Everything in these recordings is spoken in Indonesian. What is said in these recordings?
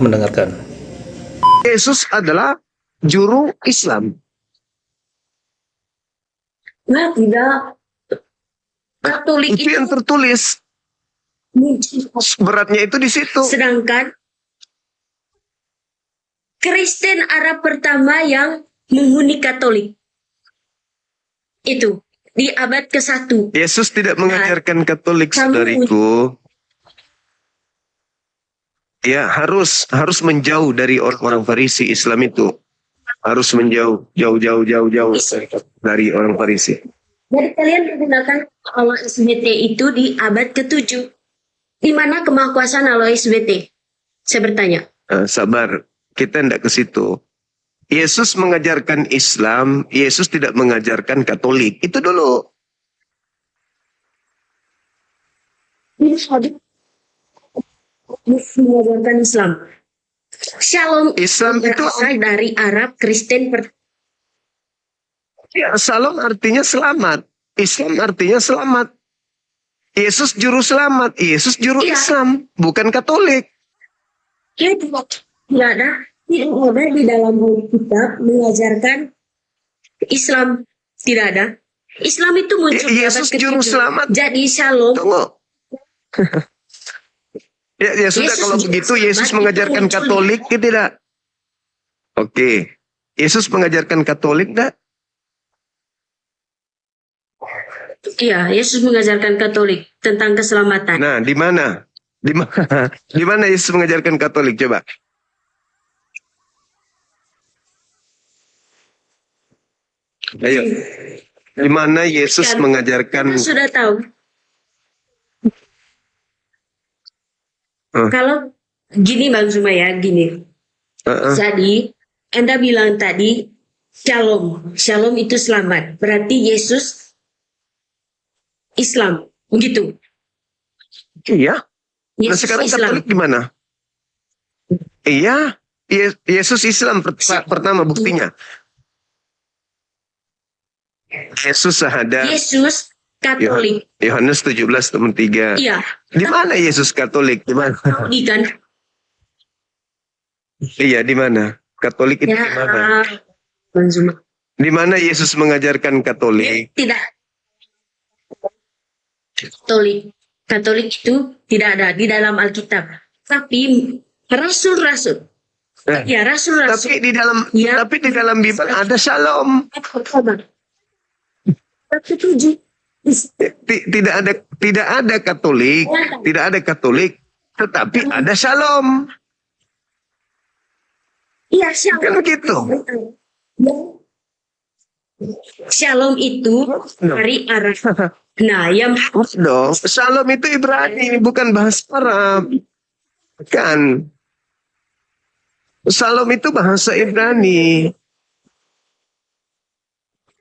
mendengarkan. Yesus adalah juru Islam. Nah, tidak. Katolik Itu yang tertulis. Beratnya itu di situ. Sedangkan Kristen Arab pertama yang menghuni Katolik itu di abad ke-1. Yesus tidak mengajarkan Katolik, saudariku. Ya, harus menjauh dari orang-orang Farisi. Islam itu harus menjauh, jauh dari orang Farisi. Jadi kalian menggunakan Allah SWT itu di abad ke-7. Di mana kemahakuasaan Allah SWT? Saya bertanya. Sabar, kita tidak ke situ. Yesus mengajarkan Islam, Yesus tidak mengajarkan Katolik. Itu dulu. Mengajarkan Islam. Shalom Islam itu berasal dari Arab Kristen. Ya, Shalom artinya selamat. Islam artinya selamat. Yesus juru selamat. Yesus juru Islam, bukan Katolik. Ya, tidak ada di dalam Alkitab mengajarkan Islam. Tidak ada. Islam itu muncul di abad Yesus ke-7. juru selamat. Jadi Shalom. Tunggu. Ya sudah, kalau begitu Yesus mengajarkan Katolik tidak? Oke. Yesus mengajarkan Katolik tidak? Iya, Yesus mengajarkan Katolik tentang keselamatan. Nah, di mana? Di mana Yesus mengajarkan Katolik? Coba. Ayo. Di mana Yesus mengajarkan? Kita sudah tahu. Kalau gini Bang Zuma ya, gini. Jadi, Anda bilang tadi Shalom. Shalom itu selamat. Berarti Yesus Islam, begitu? Iya. Nah, Yesus sekarang Islam. Katolik di mana? Iya, Yesus Islam pertama buktinya. Yesus ada. Yesus Katolik. Yohanes 17:3. Iya. Di mana Yesus Katolik? Di mana? Di kan? Iya, di mana? Katolik itu Ya, di mana? Bang Zuma. Di mana Yesus mengajarkan Katolik? Tidak. Katolik itu tidak ada di dalam Alkitab. Tapi rasul-rasul. Ya, rasul-rasul. Tapi di dalam Bible ada Shalom. Tidak ada Katolik, tetapi ada Shalom. Iya, Shalom. Kan begitu. Shalom itu dari Arab. Nah, yang dong, Shalom itu Ibrani, bukan bahasa Arab. Kan. Shalom itu bahasa Ibrani.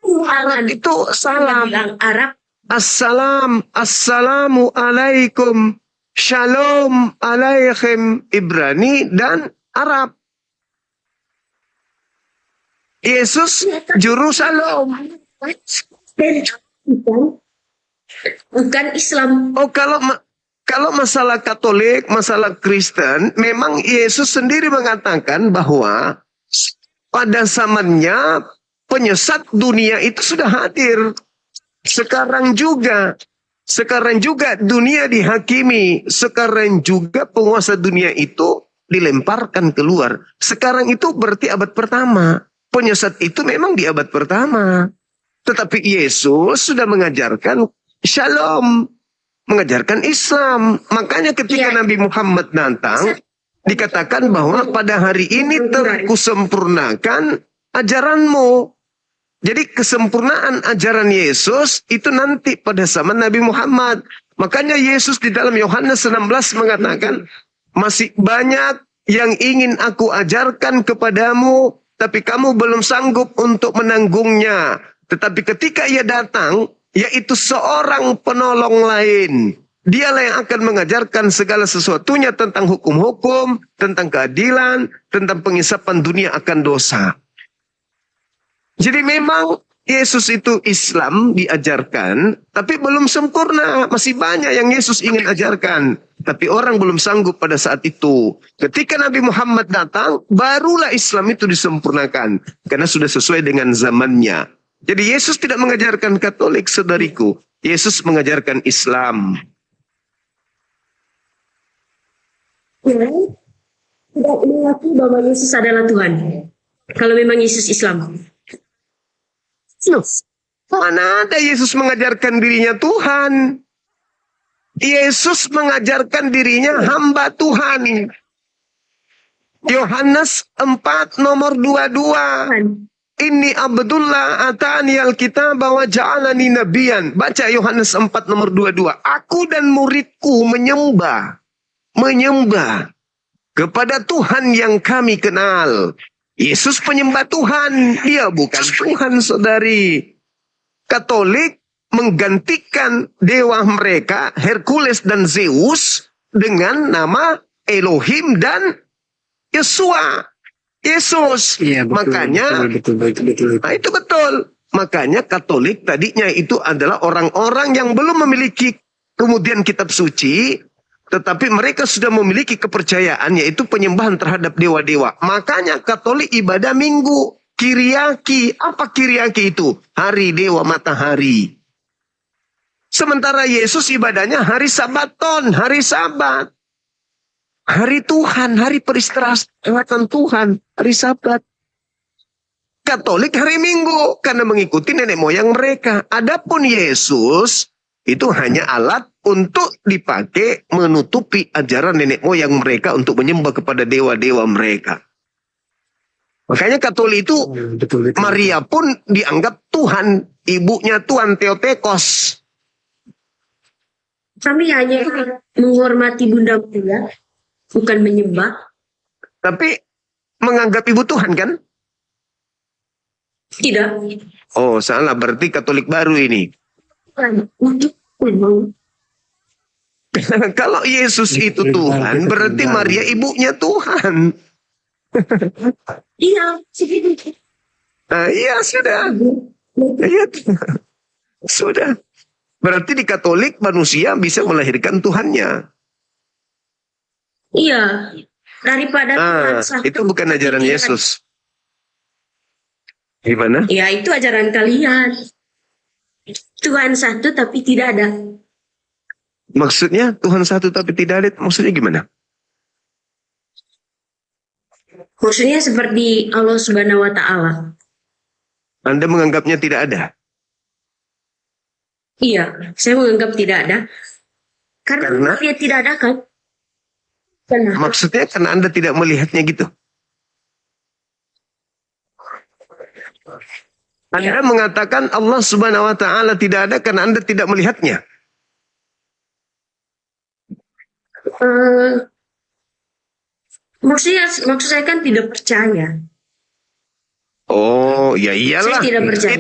Arab itu salam. Arab. Assalamu alaikum. Shalom alaikum. Ibrani dan Arab. Yesus juru Shalom. Bukan Islam. Oh, kalau masalah Katolik, masalah Kristen, memang Yesus sendiri mengatakan bahwa pada zamannya penyesat dunia itu sudah hadir. Sekarang juga dunia dihakimi. Sekarang juga penguasa dunia itu dilemparkan keluar. Sekarang itu berarti abad pertama. Penyesat itu memang di abad pertama. Tetapi Yesus sudah mengajarkan Shalom. Mengajarkan Islam. Makanya ketika Nabi Muhammad datang, dikatakan bahwa pada hari ini terkusempurnakan ajaranmu. Jadi kesempurnaan ajaran Yesus itu nanti pada zaman Nabi Muhammad. Makanya Yesus di dalam Yohanes 16 mengatakan, masih banyak yang ingin aku ajarkan kepadamu, tapi kamu belum sanggup untuk menanggungnya. Tetapi ketika ia datang, yaitu seorang penolong lain, dialah yang akan mengajarkan segala sesuatunya tentang hukum-hukum, tentang keadilan, tentang pengisapan dunia akan dosa. Jadi memang Yesus itu Islam diajarkan, tapi belum sempurna. Masih banyak yang Yesus ingin ajarkan. Tapi orang belum sanggup pada saat itu. Ketika Nabi Muhammad datang, barulah Islam itu disempurnakan. Karena sudah sesuai dengan zamannya. Jadi Yesus tidak mengajarkan Katolik, saudariku. Yesus mengajarkan Islam. Ya, tidak mengakui bahwa Yesus adalah Tuhan. Kalau memang Yesus Islam. Mana ada Yesus mengajarkan dirinya Tuhan? Yesus mengajarkan dirinya hamba Tuhan. Yohanes 4 nomor 22. Tuhan. Ini Abdullah atani alkitab wa ja'alani nabiyan. Baca Yohanes 4 nomor 22. Aku dan muridku menyembah kepada Tuhan yang kami kenal. Yesus penyembah Tuhan, dia bukan Tuhan, saudari. Katolik menggantikan dewa mereka, Hercules dan Zeus, dengan nama Elohim dan Yesua. Yesus. Iya, betul, Makanya, betul. nah itu betul. Makanya Katolik tadinya itu adalah orang-orang yang belum memiliki kemudian kitab suci, tetapi mereka sudah memiliki kepercayaan, yaitu penyembahan terhadap dewa-dewa. Makanya Katolik ibadah Minggu. Kiriaki. Apa Kiriaki itu? Hari dewa matahari. Sementara Yesus ibadahnya hari Sabaton, hari Sabat. Hari Tuhan, hari peristirahatan Tuhan, hari Sabat. Katolik hari Minggu, karena mengikuti nenek moyang mereka. Adapun Yesus, itu hanya alat untuk dipakai menutupi ajaran nenek moyang mereka untuk menyembah kepada dewa-dewa mereka. Makanya Katolik itu, Betul. Maria pun dianggap Tuhan, ibunya Tuhan Theotokos. Kami hanya menghormati Bunda Maria, bukan menyembah. Tapi menganggap ibu Tuhan kan? Tidak. Oh salah, berarti Katolik baru ini. Kalau Yesus itu Tuhan, berarti Maria ibunya Tuhan. Iya, seperti Nah, iya sudah. Iya, sudah. Berarti di Katolik manusia bisa melahirkan Tuhannya. iya. Daripada Tuhan Nah, satu, itu bukan ajaran tidak. Yesus. Gimana? Ya, itu ajaran kalian. Tuhan satu tapi tidak ada. Maksudnya Tuhan satu tapi tidak ada. Maksudnya gimana? Maksudnya seperti Allah Subhanahu wa Ta'ala. Anda menganggapnya tidak ada. Iya, saya menganggap tidak ada. Karena dia tidak ada kan? Kenapa? Maksudnya karena Anda tidak melihatnya gitu. Anda mengatakan Allah Subhanahu wa Ta'ala tidak ada karena Anda tidak melihatnya. Maksud saya kan tidak percaya. Oh, ya iyalah. Saya tidak percaya.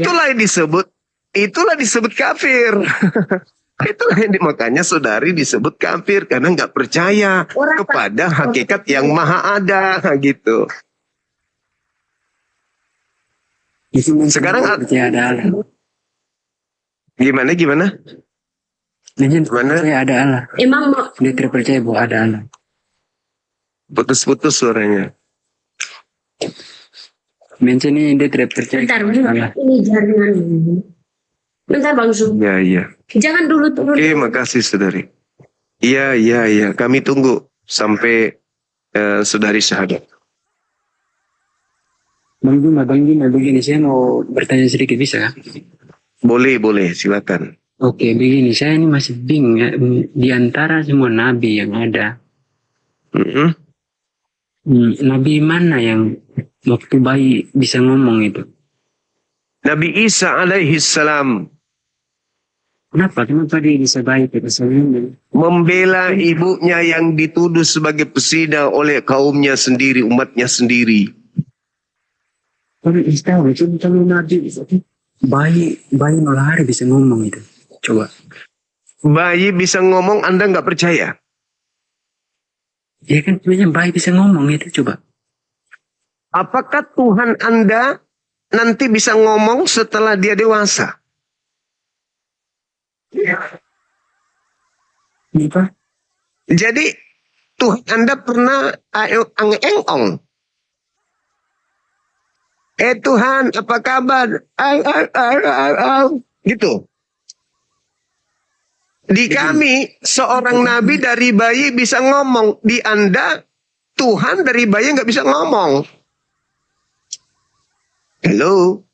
Itulah disebut kafir. Itulah yang makanya saudari disebut kafir karena nggak percaya kepada hakikat yang maha ada gitu. Sekarang percaya ada Allah. Gimana? Gimana? Percaya ada Allah. Emang Dia tidak percaya bahwa ada Allah. Putus-putus suaranya. Mention ini dia tidak percaya bentar, Allah. ini jaringan. Bentar Bang Su. Iya. Jangan dulu turun. Oke, makasih saudari. Iya. Kami tunggu sampai saudari syahadat. Bang Juma, begini saya mau bertanya sedikit bisa kan? Boleh, silakan. Oke, begini saya ini masih bingung ya, di antara semua nabi yang ada. Nabi mana yang waktu bayi bisa ngomong itu? Nabi Isa alaihi salam Kenapa dia bisa bayi bisa ngomong? membela ibunya yang dituduh sebagai pesina oleh kaumnya sendiri, umatnya sendiri. Kalau istilah itu kalau nabi bayi nolak hari bisa ngomong itu. Coba. Bayi bisa ngomong, Anda nggak percaya? Ya kan sebenarnya bayi bisa ngomong itu coba. Apakah Tuhan Anda nanti bisa ngomong setelah dia dewasa? Apa? Jadi Tuhan Anda pernah ang-eng-ong. Tuhan, apa kabar? Gitu. Di kami, seorang nabi dari bayi bisa ngomong. Di Anda, Tuhan dari bayi nggak bisa ngomong. Halo?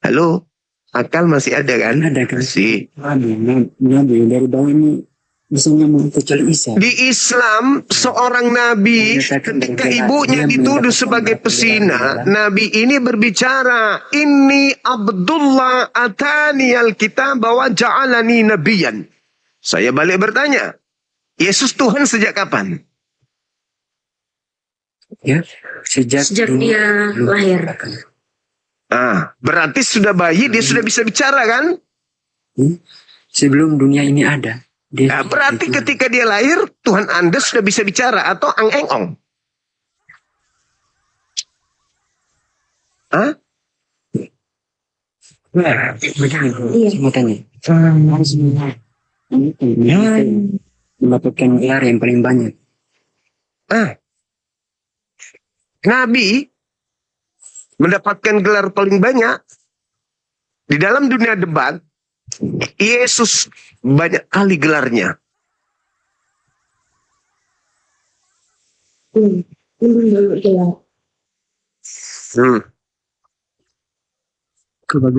Halo? Akal masih ada kan? Ada kan? Masih. Nabi dari bawah ini bisa ngomong kecuali Isa. Di Islam, seorang nabi ketika ibunya dituduh sebagai pesina, nabi ini berbicara, "Inni Abdullah atani al-kitab wa ja'alani nabiyan." Saya balik bertanya, Yesus Tuhan sejak kapan? Ya, sejak dia lahir. Berarti sudah bayi dia sudah bisa bicara kan? Sebelum dunia ini ada. Berarti ketika dia lahir, Tuhan Anda sudah bisa bicara atau ang-eng-ong? Saya tanya. Mendapatkan gelar yang paling banyak. Nabi mendapatkan gelar paling banyak di dalam dunia debat. Yesus banyak kali gelarnya.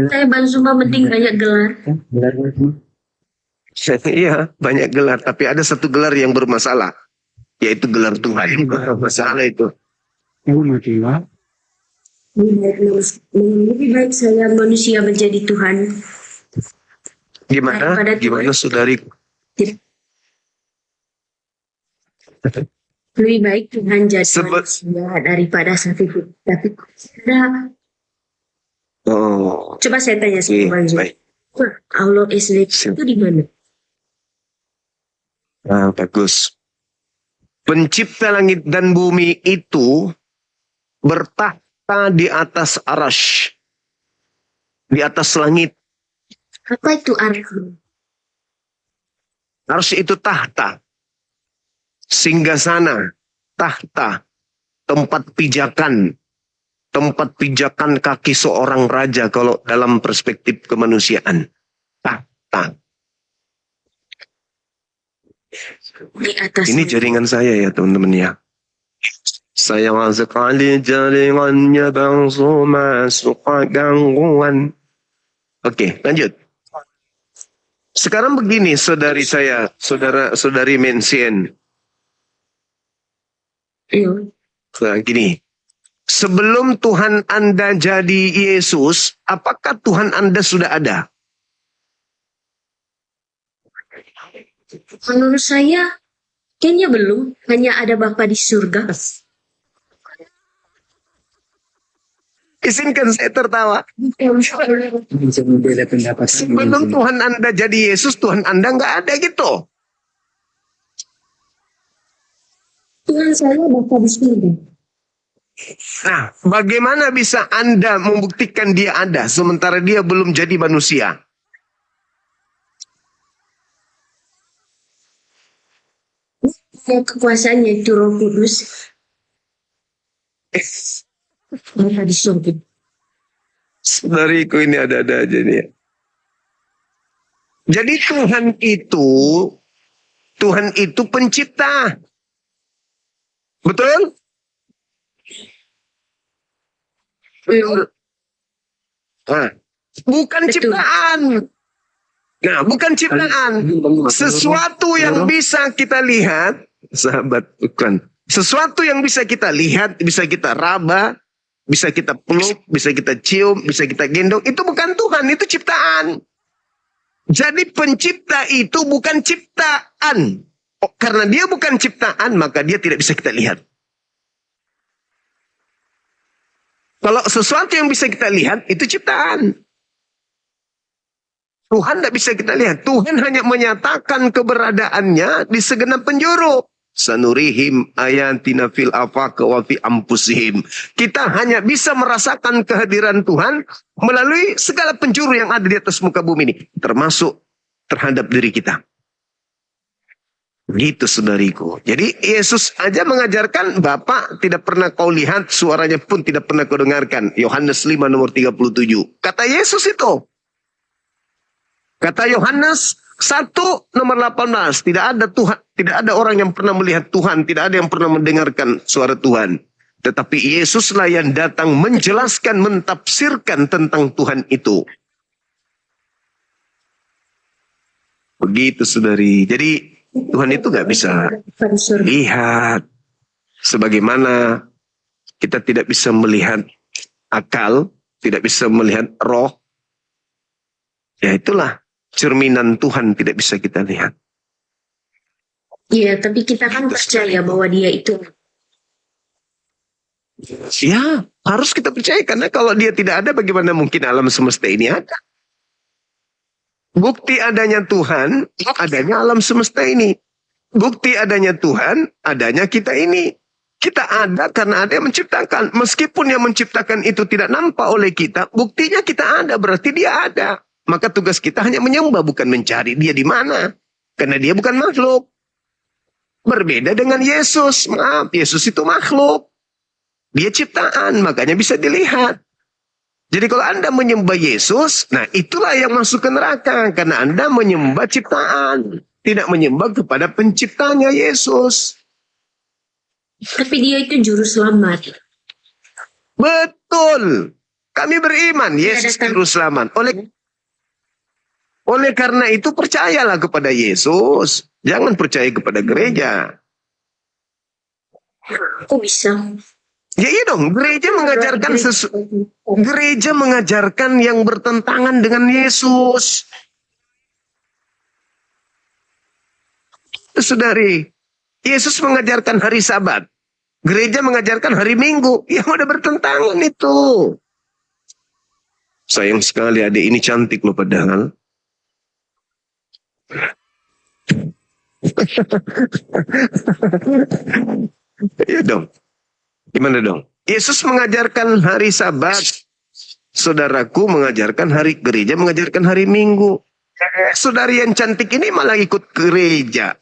Saya Bansuma penting banyak gelar. Iya, banyak gelar. Tapi ada satu gelar yang bermasalah, yaitu gelar Tuhan. Masalah itu. Lebih baik saya manusia menjadi Tuhan. Gimana? Gimana saudari? Lebih baik Tuhan jadi manusia daripada satu itu. Tapi coba saya tanya sama Baik. Allah SD itu di mana? Bagus. Pencipta langit dan bumi itu bertahta di atas arash. Di atas langit. Apa itu arsh? Arash itu tahta. Singgasana. Tahta. Tempat pijakan. Tempat pijakan kaki seorang raja kalau dalam perspektif kemanusiaan. Tahta. Di atas. Ini jaringan saya ya teman-teman ya. Sayang sekali jaringannya bangsa masuk gangguan. Oke, lanjut. Sekarang begini saudari saya, saudari Mensien. Nah, gini. Sebelum Tuhan Anda jadi Yesus, apakah Tuhan Anda sudah ada? Menurut saya, kayaknya belum. Hanya ada Bapa di surga. Izinkan saya tertawa. Sebelum Tuhan Anda jadi Yesus, Tuhan Anda nggak ada gitu. Tuhan saya Bapa di surga. Nah, bagaimana bisa Anda membuktikan dia ada, sementara dia belum jadi manusia? Kekuasaannya itu Roh Kudus. Bapa di surga. Saudariku ini ada-ada aja nih ya. Jadi Tuhan itu pencipta. Betul? Nah, bukan ciptaan. Nah, bukan ciptaan. Sesuatu yang bisa kita lihat, sahabat, bukan. Sesuatu yang bisa kita lihat, bisa kita raba, bisa kita peluk, bisa kita cium, bisa kita gendong, itu bukan Tuhan, itu ciptaan. Jadi pencipta itu bukan ciptaan. Karena dia bukan ciptaan, maka dia tidak bisa kita lihat. Kalau sesuatu yang bisa kita lihat, itu ciptaan. Tuhan tidak bisa kita lihat. Tuhan hanya menyatakan keberadaannya di segenap penjuru. Sanurihim ayatina fil afaq wa fi anfusihim. Kita hanya bisa merasakan kehadiran Tuhan melalui segala penjuru yang ada di atas muka bumi ini, termasuk terhadap diri kita. Gitu saudariku. Jadi Yesus aja mengajarkan, Bapa tidak pernah kau lihat, suaranya pun tidak pernah kau dengarkan. Yohanes 5 nomor 37. Kata Yesus itu. Kata Yohanes 1 nomor 18, tidak ada Tuhan, tidak ada orang yang pernah melihat Tuhan, tidak ada yang pernah mendengarkan suara Tuhan. Tetapi Yesuslah yang datang menjelaskan, mentafsirkan tentang Tuhan itu. Begitu saudari. Jadi Tuhan itu nggak bisa lihat. Sebagaimana kita tidak bisa melihat akal, tidak bisa melihat roh. Ya itulah. Cerminan Tuhan tidak bisa kita lihat. Iya, tapi kita kan percaya bahwa dia itu. Ya, harus kita percaya. Karena kalau dia tidak ada, bagaimana mungkin alam semesta ini ada? Bukti adanya Tuhan, adanya alam semesta ini. Bukti adanya Tuhan, adanya kita ini. Kita ada karena ada yang menciptakan. Meskipun yang menciptakan itu tidak nampak oleh kita, buktinya kita ada, berarti dia ada. Maka tugas kita hanya menyembah, bukan mencari dia di mana. Karena dia bukan makhluk. Berbeda dengan Yesus. Maaf, Yesus itu makhluk. Dia ciptaan, makanya bisa dilihat. Jadi kalau Anda menyembah Yesus, nah itulah yang masuk ke neraka. Karena Anda menyembah ciptaan. Tidak menyembah kepada penciptanya Yesus. Tapi dia itu juru selamat. Betul. Kami beriman, Yesus juru selamat. Oleh karena itu percayalah kepada Yesus. Jangan percaya kepada gereja. Kok bisa? Ya iya dong, gereja mengajarkan gereja mengajarkan yang bertentangan dengan Yesus. Saudari, Yesus mengajarkan hari Sabat. Gereja mengajarkan hari Minggu. Yang udah bertentangan itu. Sayang sekali adik ini cantik loh padahal. Iya dong. Gimana dong? Yesus mengajarkan hari Sabat. Saudaraku mengajarkan hari gereja, mengajarkan hari Minggu. Saudari yang cantik ini malah ikut gereja.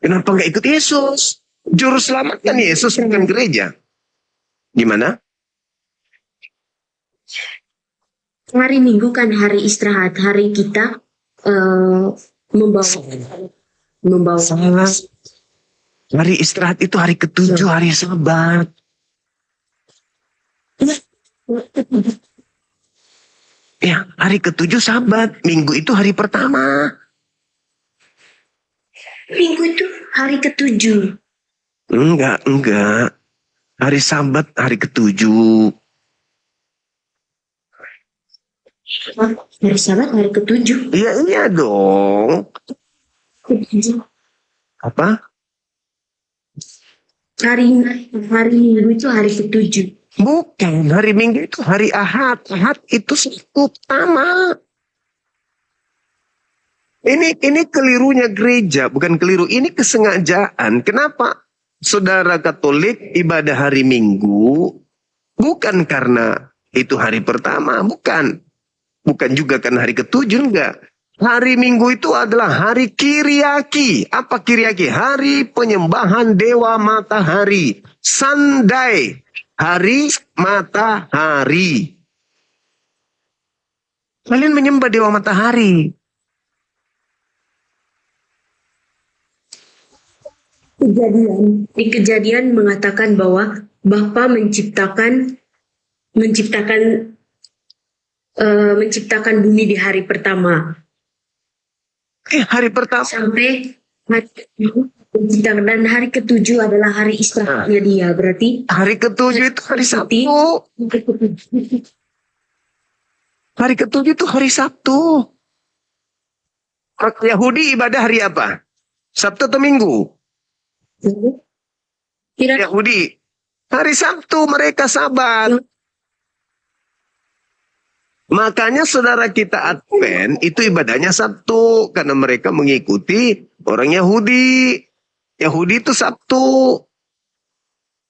Kenapa nggak ikut Yesus? Juru selamat kan Yesus, bukan gereja. Gimana? Hari Minggu kan hari istirahat, hari kita membawa Salah. Hari istirahat itu hari ke-7, hari Sabat. Ya, hari ke-7 Sabat. Minggu itu hari pertama. Minggu itu hari ke-7. Enggak. Hari Sabat hari ke-7. Hari Sabat hari ke-7. Iya dong. Apa? Hari Minggu itu hari ke-7. Bukan, hari Minggu itu hari Ahad. Ahad itu Sabtu pertama. Ini kelirunya gereja, bukan keliru. Ini kesengajaan. Kenapa saudara Katolik ibadah hari Minggu? Bukan karena itu hari pertama, bukan. Bukan juga karena hari ke-7, enggak. Hari Minggu itu adalah hari Kiriaki. Apa Kiriaki? Hari penyembahan Dewa Matahari. Sunday. Hari Matahari. Kalian menyembah Dewa Matahari. Di Kejadian mengatakan bahwa Bapa menciptakan bumi di hari pertama. Hari pertama. Sampai dan hari ke-7 adalah hari istirahatnya dia. Berarti hari ke-7 itu hari Sabtu. Hari ke-7 itu hari Sabtu. Orang Yahudi ibadah hari apa? Sabtu atau Minggu? Yahudi. Hari Sabtu mereka Sabat. Makanya saudara kita Advent itu ibadahnya Sabtu. Karena mereka mengikuti orang Yahudi. Yahudi itu Sabtu.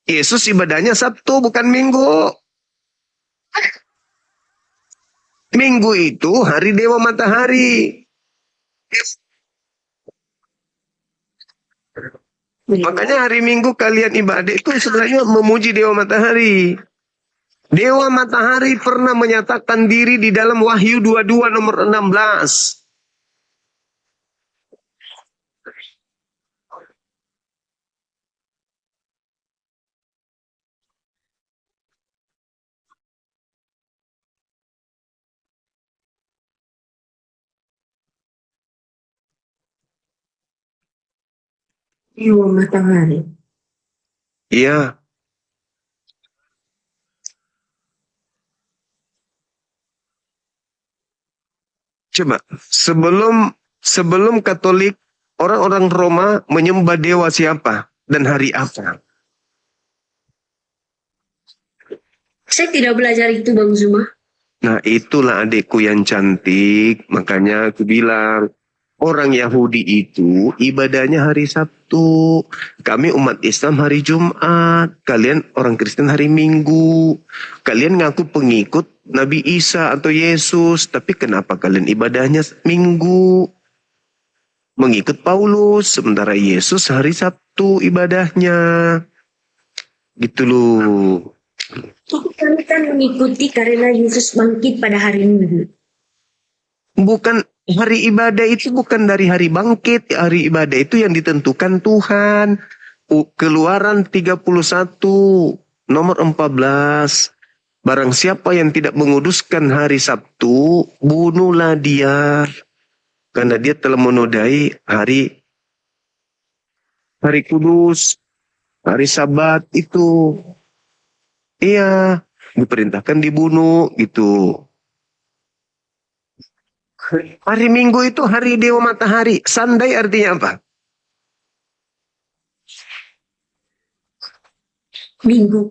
Yesus ibadahnya Sabtu, bukan Minggu. Minggu itu hari Dewa Matahari. Makanya hari Minggu kalian ibadah itu sebenarnya memuji Dewa Matahari. Dewa Matahari pernah menyatakan diri di dalam Wahyu 22 nomor 16. Dewa Matahari. Iya. Coba, sebelum Katolik, orang-orang Roma menyembah dewa siapa dan hari apa? Saya tidak belajar itu, Bang Zuma. Nah, itulah adikku yang cantik. Makanya aku bilang, orang Yahudi itu ibadahnya hari Sabtu. Kami umat Islam hari Jumat. Kalian orang Kristen hari Minggu. Kalian ngaku pengikut Nabi Isa atau Yesus. Tapi kenapa kalian ibadahnya Minggu? Mengikut Paulus. Sementara Yesus hari Sabtu ibadahnya. Gitu loh. Kami kan mengikuti karena Yesus bangkit pada hari Minggu. Bukan, hari ibadah itu bukan dari hari bangkit. Hari ibadah itu yang ditentukan Tuhan. Keluaran 31 nomor 14. Barang siapa yang tidak menguduskan hari Sabtu, bunuhlah dia. Karena dia telah menodai hari kudus, hari Sabat itu. Iya, diperintahkan dibunuh gitu. Hari Minggu itu hari Dewa Matahari. Sandai artinya apa? Minggu.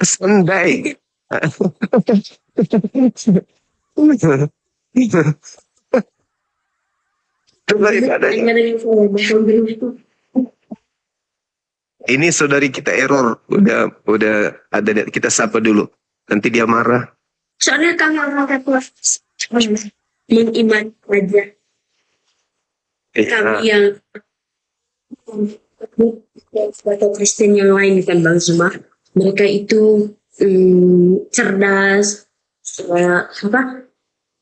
Sandai. Coba ibadahnya. Ini saudari kita error. Udah ada, kita sapa dulu. Nanti dia marah. Soalnya kami orang Katolik mengiman aja. Kami yang atau Kristen yang lain kan Bang Zuma, mereka itu cerdas,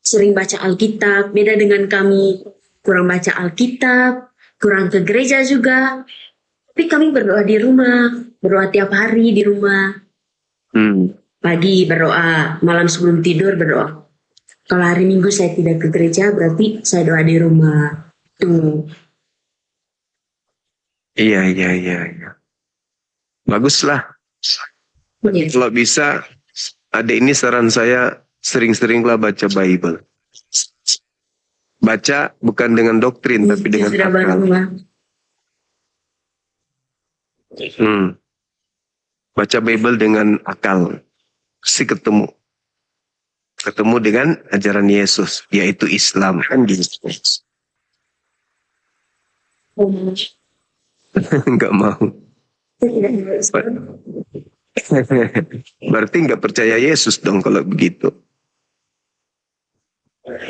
sering baca Alkitab. Beda dengan kami, kurang baca Alkitab, kurang ke gereja juga. Tapi kami berdoa di rumah, berdoa tiap hari di rumah. Pagi berdoa, malam sebelum tidur berdoa. Kalau hari Minggu saya tidak ke gereja, berarti saya doa di rumah. Tuh. Iya. Baguslah. Yes. Kalau bisa, ada ini saran saya, sering-seringlah baca Bible. Baca bukan dengan doktrin, tapi dengan sudah akal. Baca Bible dengan akal. Pasti ketemu dengan ajaran Yesus, yaitu Islam, kan gitu. Enggak mau. Berarti enggak percaya Yesus dong kalau begitu.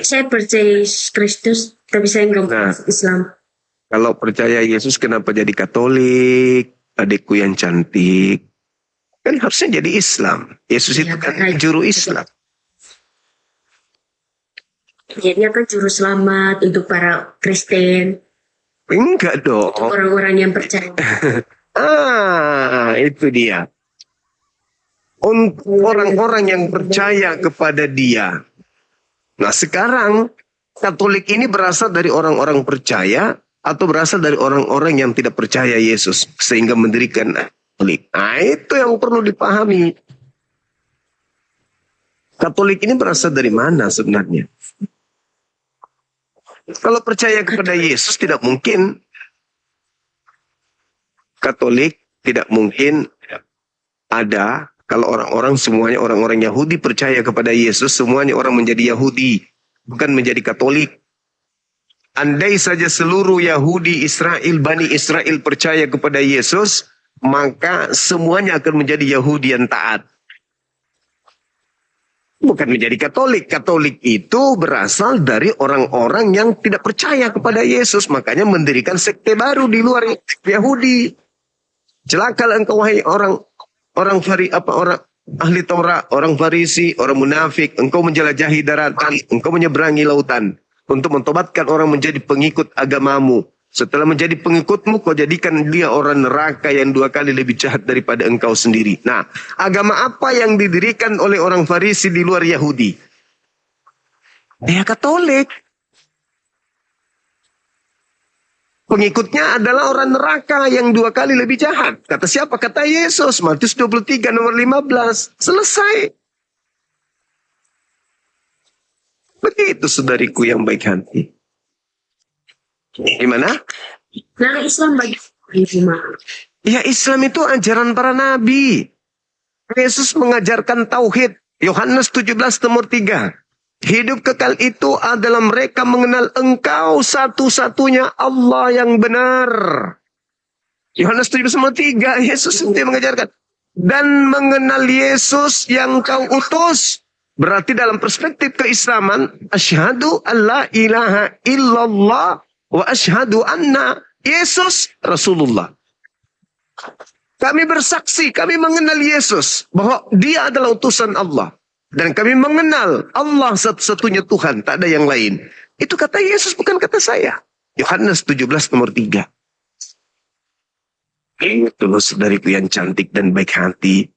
Saya percaya Kristus, tapi saya enggak percaya Islam. Kalau percaya Yesus, kenapa jadi Katolik? Adikku yang cantik. Kan harusnya jadi Islam. Yesus itu kan juru Islam. Ya, dia kan juru selamat untuk para Kristen. Enggak dong. Untuk orang-orang yang percaya. Itu dia. Untuk orang-orang yang percaya kepada dia. Nah, sekarang Katolik ini berasal dari orang-orang percaya atau berasal dari orang-orang yang tidak percaya Yesus sehingga mendirikan Katolik. Nah, itu yang perlu dipahami. Katolik ini berasal dari mana sebenarnya? Kalau percaya kepada Yesus tidak mungkin Katolik, tidak mungkin ada. Kalau orang-orang semuanya orang-orang Yahudi percaya kepada Yesus, semuanya orang menjadi Yahudi, bukan menjadi Katolik. Andai saja seluruh Yahudi Israel, Bani Israel percaya kepada Yesus, maka semuanya akan menjadi Yahudi yang taat. Bukan menjadi Katolik. Katolik itu berasal dari orang-orang yang tidak percaya kepada Yesus. Makanya mendirikan sekte baru di luar Yahudi. Celaka engkau wahai orang ahli Taurat, orang Farisi, orang munafik. Engkau menjelajahi daratan, engkau menyeberangi lautan untuk mentobatkan orang menjadi pengikut agamamu. Setelah menjadi pengikutmu, kau jadikan dia orang neraka yang 2 kali lebih jahat daripada engkau sendiri. Nah, agama apa yang didirikan oleh orang Farisi di luar Yahudi? Dia Katolik. Pengikutnya adalah orang neraka yang 2 kali lebih jahat. Kata siapa? Kata Yesus. Matius 23 nomor 15. Selesai. Begitu saudariku yang baik hati. Gimana? Nah, Islam bagi gimana? Ya, Islam itu ajaran para nabi. Yesus mengajarkan tauhid. Yohanes 17 nomor 3. Hidup kekal itu adalah mereka mengenal engkau satu-satunya Allah yang benar. Yohanes 17 nomor 3. Yesus itu mengajarkan. Dan mengenal Yesus yang kau utus. Berarti dalam perspektif keislaman, asyhadu alla ilaha illallah wa asyhadu anna Yesus Rasulullah. Kami bersaksi, kami mengenal Yesus bahwa dia adalah utusan Allah. Dan kami mengenal Allah satu-satunya Tuhan, tak ada yang lain. Itu kata Yesus, bukan kata saya. Yohanes 17 nomor 3. Itu saudariku yang cantik dan baik hati.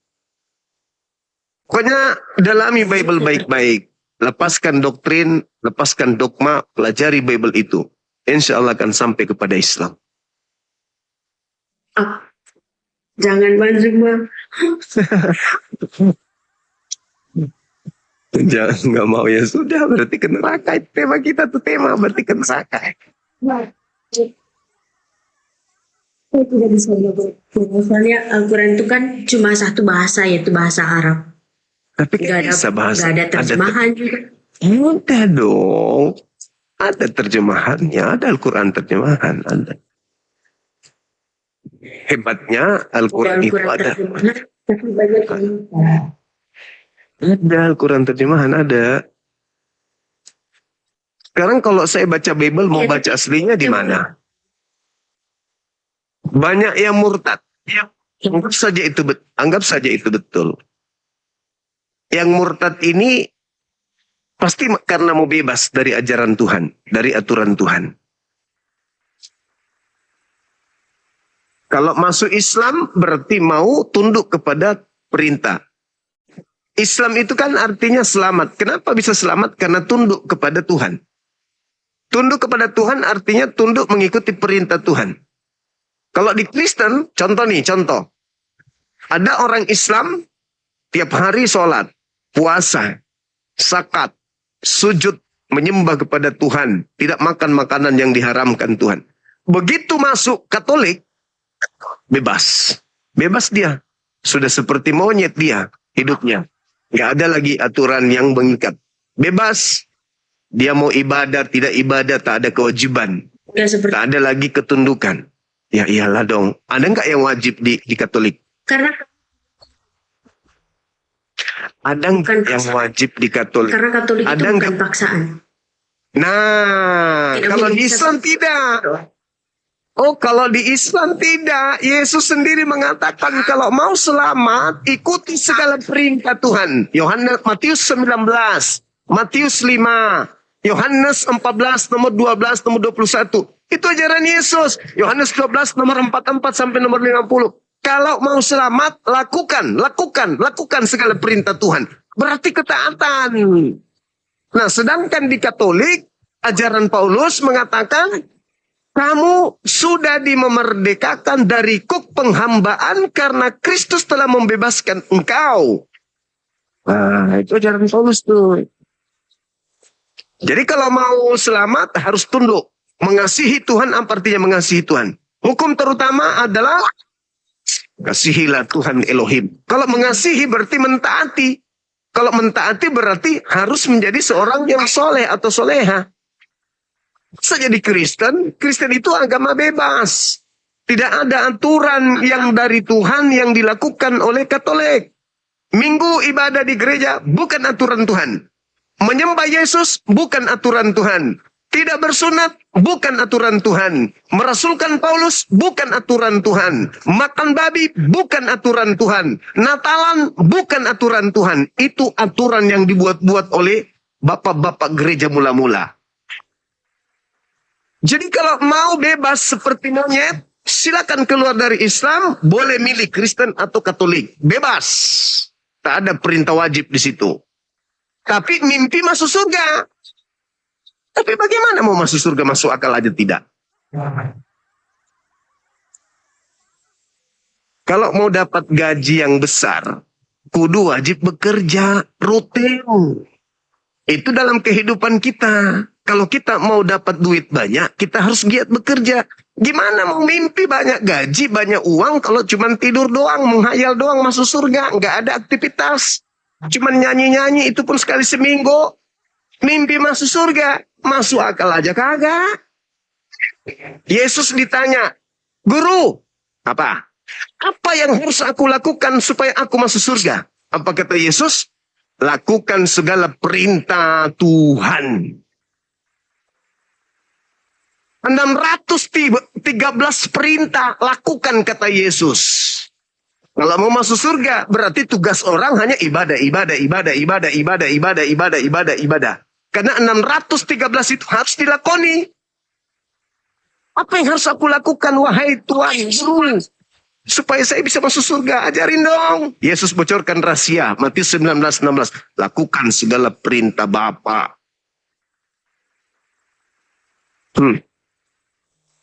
Pokoknya dalami Bible baik-baik. Lepaskan doktrin, lepaskan dogma, pelajari Bible itu. Insya Allah akan sampai kepada Islam. Jangan banjir. Jangan, nggak mau ya sudah, berarti ke neraka. Tema kita tuh tema, berarti ke neraka. Saya tidak bisa belajar. Soalnya Al-Quran itu kan cuma satu bahasa, yaitu bahasa Arab. Tapi kan bisa bahasa. Gak ada terjemahan juga. Udah dong. Ada terjemahannya, ada Al-Quran terjemahan. Ada. Hebatnya Al-Quran itu ada. Tapi banyak yang Ada Al-Quran terjemahan, ada. Sekarang kalau saya baca Bible, mau baca aslinya di mana? Banyak yang murtad. Anggap saja itu betul. Yang murtad ini pasti karena mau bebas dari ajaran Tuhan, dari aturan Tuhan. Kalau masuk Islam berarti mau tunduk kepada perintah. Islam itu kan artinya selamat. Kenapa bisa selamat? Karena tunduk kepada Tuhan. Tunduk kepada Tuhan artinya tunduk mengikuti perintah Tuhan. Kalau di Kristen, contoh. Ada orang Islam tiap hari sholat, puasa, zakat, sujud, menyembah kepada Tuhan. Tidak makan makanan yang diharamkan Tuhan. Begitu masuk Katolik, bebas. Bebas dia. Sudah seperti monyet dia hidupnya. Gak ada lagi aturan yang mengikat. Bebas. Dia mau ibadah, tidak ibadah, tak ada kewajiban. Tak ada lagi ketundukan. Ya iyalah dong. Ada nggak yang wajib di Katolik? Karena ada nggak yang wajib di Katolik? Karena Katolik ada itu bukan paksaan. Nah, Tidak kalau di bisa Islam tidak. Oh, kalau di Islam tidak. Yesus sendiri mengatakan kalau mau selamat, ikuti segala perintah Tuhan. Matius 19, Matius 5, Yohanes 14, nomor 12, nomor 21. Itu ajaran Yesus. Yohanes 12, nomor 44 sampai nomor 50. Kalau mau selamat, lakukan segala perintah Tuhan. Berarti ketaatan. Nah, sedangkan di Katolik, ajaran Paulus mengatakan, kamu sudah dimerdekakan dari kuk penghambaan karena Kristus telah membebaskan engkau. Nah, itu ajaran Paulus tuh. Jadi kalau mau selamat harus tunduk. Mengasihi Tuhan apa artinya mengasihi Tuhan? Hukum terutama adalah kasihilah Tuhan Elohim. Kalau mengasihi berarti mentaati. Kalau mentaati berarti harus menjadi seorang yang soleh atau soleha. Saya jadi Kristen, Kristen itu agama bebas. Tidak ada aturan yang dari Tuhan yang dilakukan oleh Katolik. Minggu ibadah di gereja bukan aturan Tuhan. Menyembah Yesus bukan aturan Tuhan. Tidak bersunat bukan aturan Tuhan. Merasulkan Paulus bukan aturan Tuhan. Makan babi bukan aturan Tuhan. Natalan bukan aturan Tuhan. Itu aturan yang dibuat-buat oleh bapak-bapak gereja mula-mula. Jadi kalau mau bebas seperti monyet, silakan keluar dari Islam, boleh milih Kristen atau Katolik. Bebas. Tak ada perintah wajib di situ. Tapi mimpi masuk surga. Tapi bagaimana mau masuk surga, masuk akal aja tidak? Kalau mau dapat gaji yang besar, kudu wajib bekerja rutin. Itu dalam kehidupan kita. Kalau kita mau dapat duit banyak, kita harus giat bekerja. Gimana mau mimpi banyak gaji, banyak uang, kalau cuma tidur doang, menghayal doang masuk surga, nggak ada aktivitas. Cuman nyanyi-nyanyi, itu pun sekali seminggu. Mimpi masuk surga, masuk akal aja kagak. Yesus ditanya, Guru, apa? Apa yang harus aku lakukan supaya aku masuk surga? Apa kata Yesus? Lakukan segala perintah Tuhan. 613 perintah lakukan kata Yesus. Kalau mau masuk surga, berarti tugas orang hanya ibadah. Karena 613 itu harus dilakoni. Apa yang harus aku lakukan, wahai Tuhan Guru, supaya saya bisa masuk surga? Ajarin dong. Yesus bocorkan rahasia. Matius 19:16. Lakukan segala perintah Bapa.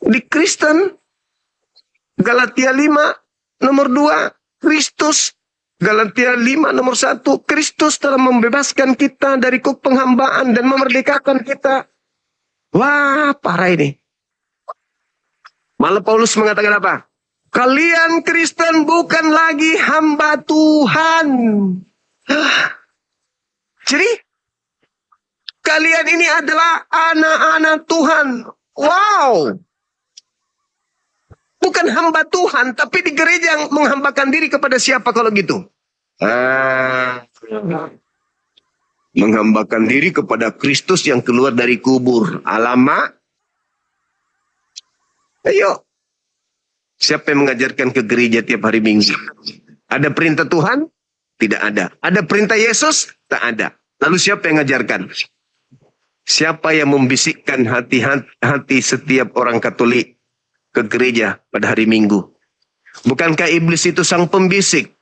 Di Kristen, Galatia 5 nomor 2, Kristus. Galatia 5 nomor 1, Kristus telah membebaskan kita dari kuk penghambaan dan memerdekakan kita. Wah, parah ini. Malah Paulus mengatakan apa? Kalian Kristen bukan lagi hamba Tuhan. Jadi, kalian ini adalah anak-anak Tuhan. Wow. Bukan hamba Tuhan, tapi di gereja yang menghambakan diri kepada siapa kalau gitu? Menghambakan diri kepada Kristus yang keluar dari kubur. Alamak. Ayo. Siapa yang mengajarkan ke gereja tiap hari Minggu? Ada perintah Tuhan? Tidak ada. Ada perintah Yesus? Tak ada. Lalu siapa yang mengajarkan? Siapa yang membisikkan hati setiap orang Katolik ke gereja pada hari Minggu? Bukankah iblis itu sang pembisik?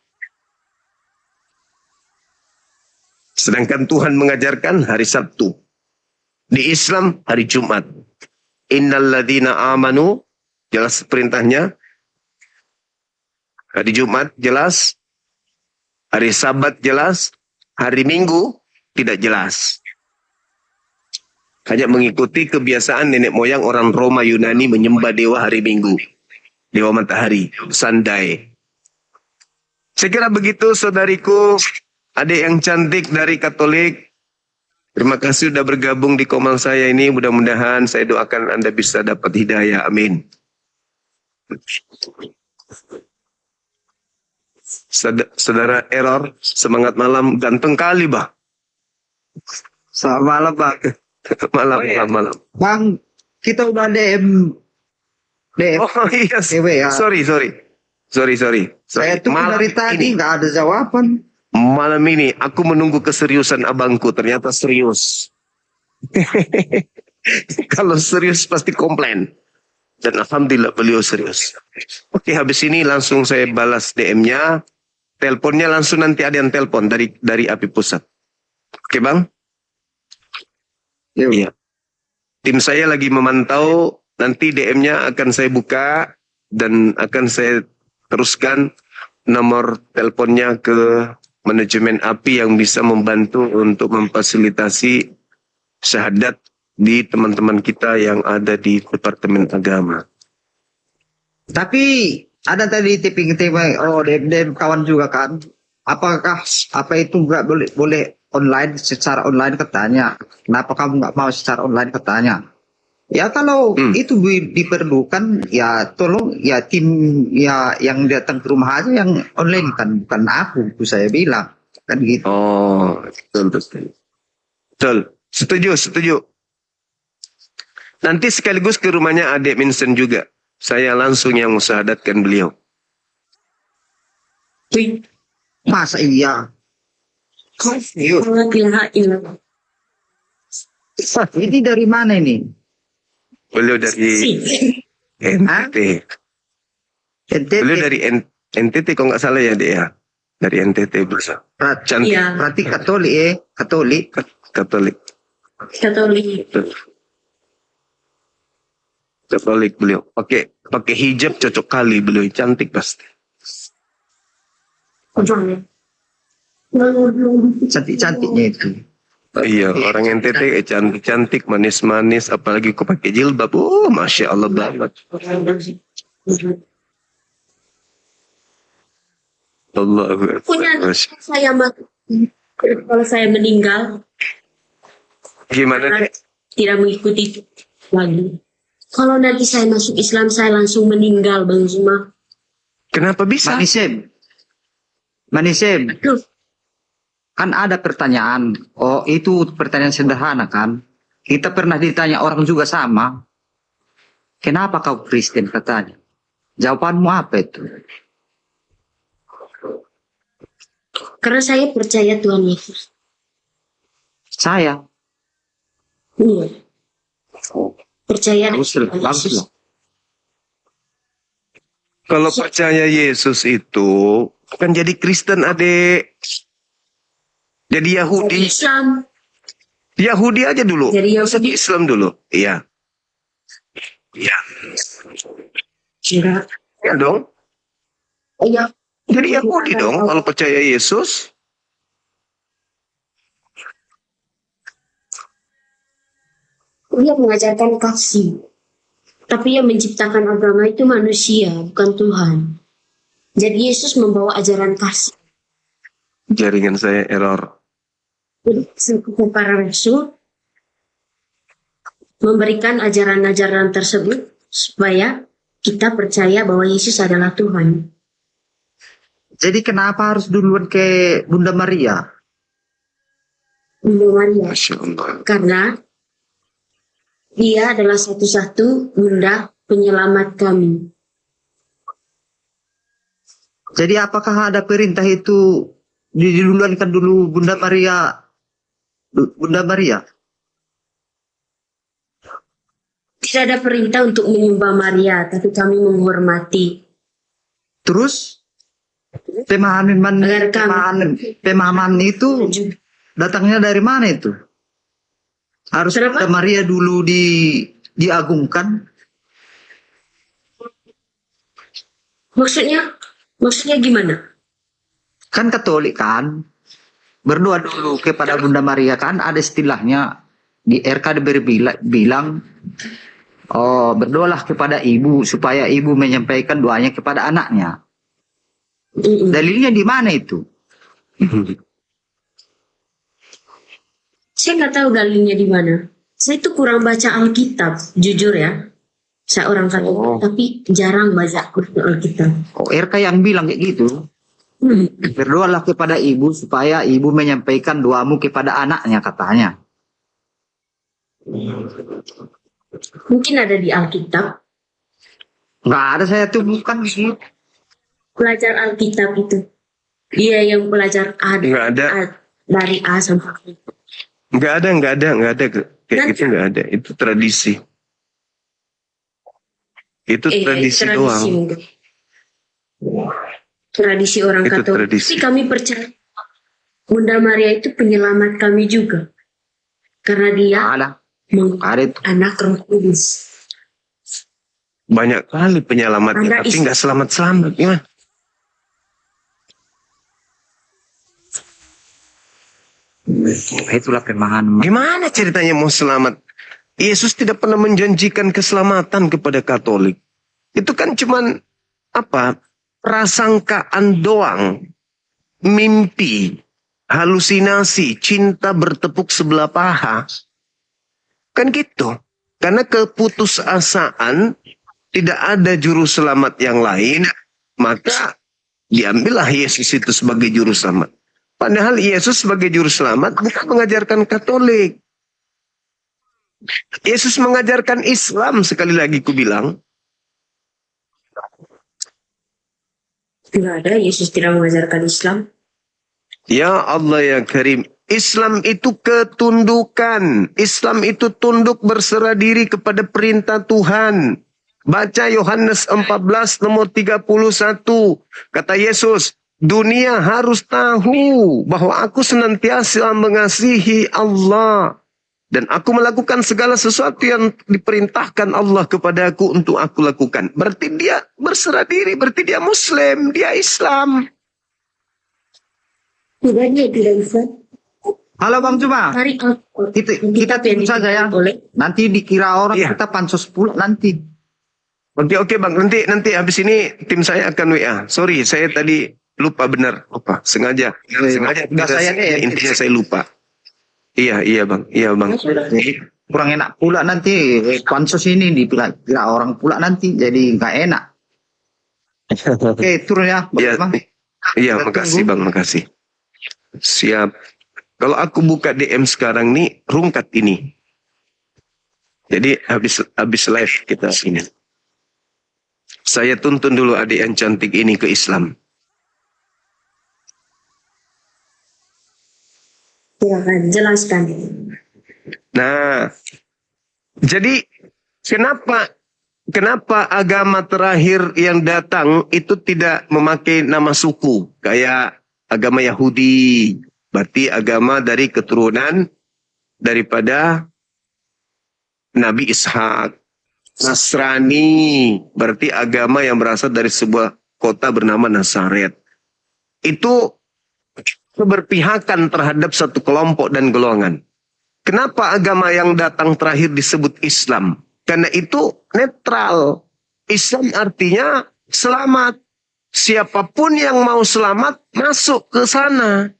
Sedangkan Tuhan mengajarkan hari Sabtu. Di Islam hari Jumat. Innalladzina amanu, jelas perintahnya. Hari Jumat jelas. Hari Sabat jelas. Hari Minggu tidak jelas. Hanya mengikuti kebiasaan nenek moyang orang Roma Yunani menyembah dewa hari Minggu. Dewa matahari, Sandai. Saya kira begitu saudariku, adik yang cantik dari Katolik. Terima kasih sudah bergabung di Komang saya ini. Mudah-mudahan saya doakan Anda bisa dapat hidayah. Amin. Saudara Error, semangat malam. Ganteng kali, Bah. Selamat malam, Bang. Malam. Bang, kita udah DM. Oh iya, ya. sorry. Saya tuh dari tadi nggak ada jawaban. Malam ini aku menunggu keseriusan abangku, ternyata serius. Kalau serius pasti komplain. Dan alhamdulillah beliau serius. Oke, habis ini langsung saya balas DM-nya. Teleponnya langsung nanti ada yang telepon dari API Pusat. Oke, Bang? Iya. Tim saya lagi memantau, nanti DM-nya akan saya buka dan akan saya teruskan nomor teleponnya ke manajemen API yang bisa membantu untuk memfasilitasi syahadat di teman-teman kita yang ada di Departemen Agama. Tapi ada tadi tipping-tipping, DM kawan juga kan. Apakah apa itu nggak boleh online, secara online katanya? Kenapa kamu nggak mau secara online katanya? Ya kalau Hmm. itu diperlukan, ya tolong ya tim ya yang datang ke rumah aja yang online kan, bukan aku, itu saya bilang kan gitu. Oh, betul. Betul. Setuju. Nanti sekaligus ke rumahnya adik Vincent juga. Saya langsung yang musyahadatkan beliau. Wih, Masa iya? Yuk. la ilaha illallah. Ini dari mana ini? Beliau dari NTT. NTT. Beliau dari NTT kalau nggak salah ya dek ya. Dari NTT berusaha. Cantik. Iya, Berarti Katolik Katolik. Katolik. Katolik. Katolik beliau. Pakai hijab cocok kali beliau. Cantik pasti. Cantik-cantiknya itu. Iya, orang NTT cantik-cantik, manis-manis, apalagi kau pakai jilbab. Oh, masya Allah banget. Allah. Punya saya kalau saya meninggal Gimana? Dek? tidak mengikuti lagi. Kalau nanti saya masuk Islam saya langsung meninggal Bang Zuma. Kenapa bisa? Manisem. Aduh, Kan ada pertanyaan. Oh, itu pertanyaan sederhana kan? Kita pernah ditanya orang juga sama. Kenapa kau Kristen katanya? Jawabanmu apa itu? karena saya percaya Tuhan Yesus. Saya. Iya. Percaya Bagus Tuhan bagus Yesus. loh. Kalau percaya Yesus itu kan jadi Kristen adek. Jadi Yahudi. Islam. Yahudi aja dulu. Jadi Masa Yahudi. Islam dulu. Iya. Iya. Enggak. Ya dong. Iya. Jadi Yahudi dong kalau percaya Yesus. Dia mengajarkan kasih. Tapi yang menciptakan agama itu manusia, bukan Tuhan. Jadi Yesus membawa ajaran kasih. Jaringan saya error. Jadi seluruh para rasul memberikan ajaran-ajaran tersebut supaya kita percaya bahwa Yesus adalah Tuhan. Jadi kenapa harus duluan ke Bunda Maria? Bunda Maria. Masya Allah. Karena dia adalah satu-satu bunda penyelamat kami. Jadi apakah ada perintah itu diduluankan dulu Bunda Maria? Bunda Maria? Tidak ada perintah untuk menyembah Maria, tapi kami menghormati. Terus pemahaman Agar pemahaman itu datangnya dari mana itu? Harus Kenapa? Bunda Maria dulu diagungkan. Maksudnya gimana? Kan Katolik kan berdoa dulu kepada Bunda Maria, kan ada istilahnya di RK bilang oh berdoalah kepada ibu supaya ibu menyampaikan doanya kepada anaknya. Dalilnya di mana itu? Saya nggak tahu dalilnya di mana. Saya itu kurang baca Alkitab, jujur ya. Saya orang Katolik, tapi jarang baca Alkitab. Oh RK yang bilang kayak gitu. Berdoalah kepada ibu supaya ibu menyampaikan doamu kepada anaknya katanya. Mungkin ada di Alkitab. Nggak ada, saya tuh bukan gitu. Pelajar Alkitab itu. Dia yang belajar Nggak ada. Dari A sampai Z. Nggak ada. Kayak gitu nggak ada. Itu tradisi. Itu tradisi doang. mungkin. Tradisi orang Itu Katolik. tradisi. Tapi kami percaya Bunda Maria itu penyelamat kami juga. Karena dia Ada itu. anak Roh Kudus. Banyak kali penyelamatnya, Anda tapi nggak selamat-selamat. Gimana? Itulah pemahaman. Gimana ceritanya mau selamat? Yesus tidak pernah menjanjikan keselamatan kepada Katolik. Itu kan cuman apa? Prasangkaan doang. Mimpi, halusinasi, cinta bertepuk sebelah paha. Kan gitu. Karena keputusasaan tidak ada juru selamat yang lain, maka diambillah Yesus itu sebagai juru selamat. Padahal Yesus sebagai juru selamat bukan mengajarkan Katolik. Yesus mengajarkan Islam, sekali lagi ku bilang. Tidak ada, Yesus tidak mengajarkan Islam. Ya Allah ya Karim, Islam itu ketundukan. Islam itu tunduk berserah diri kepada perintah Tuhan. Baca Yohanes 14 nomor 31. Kata Yesus, dunia harus tahu bahwa aku senantiasa mengasihi Allah. Dan aku melakukan segala sesuatu yang diperintahkan Allah kepada aku untuk aku lakukan. Berarti dia berserah diri, berarti dia Muslim, dia Islam. Tidak, dia tidak bisa. Halo Bang Cuma, Cari kita tunggu saja ya. Nanti dikira orang Iya. kita pansos pula nanti. Oke Bang, nanti habis ini tim saya akan WA. Sorry, saya tadi lupa benar, sengaja. Sengaja. Enggak saya deh. Intinya saya lupa. Iya Bang. Jadi kurang enak pula nanti pansos ini dikira orang pula nanti jadi nggak enak. Oke, turun ya, Iya, Bang. iya, makasih Bang, makasih. Siap. Kalau aku buka DM sekarang nih, rungkat ini. Jadi habis live kita ini. Saya tuntun dulu adik yang cantik ini ke Islam. Silakan, jelaskan. Nah, jadi kenapa agama terakhir yang datang itu tidak memakai nama suku kayak agama Yahudi, berarti agama dari keturunan daripada Nabi Ishak. Nasrani berarti agama yang berasal dari sebuah kota bernama Nazaret. Itu keberpihakan terhadap satu kelompok dan golongan. Kenapa agama yang datang terakhir disebut Islam? Karena itu netral. Islam artinya selamat. Siapapun yang mau selamat masuk ke sana.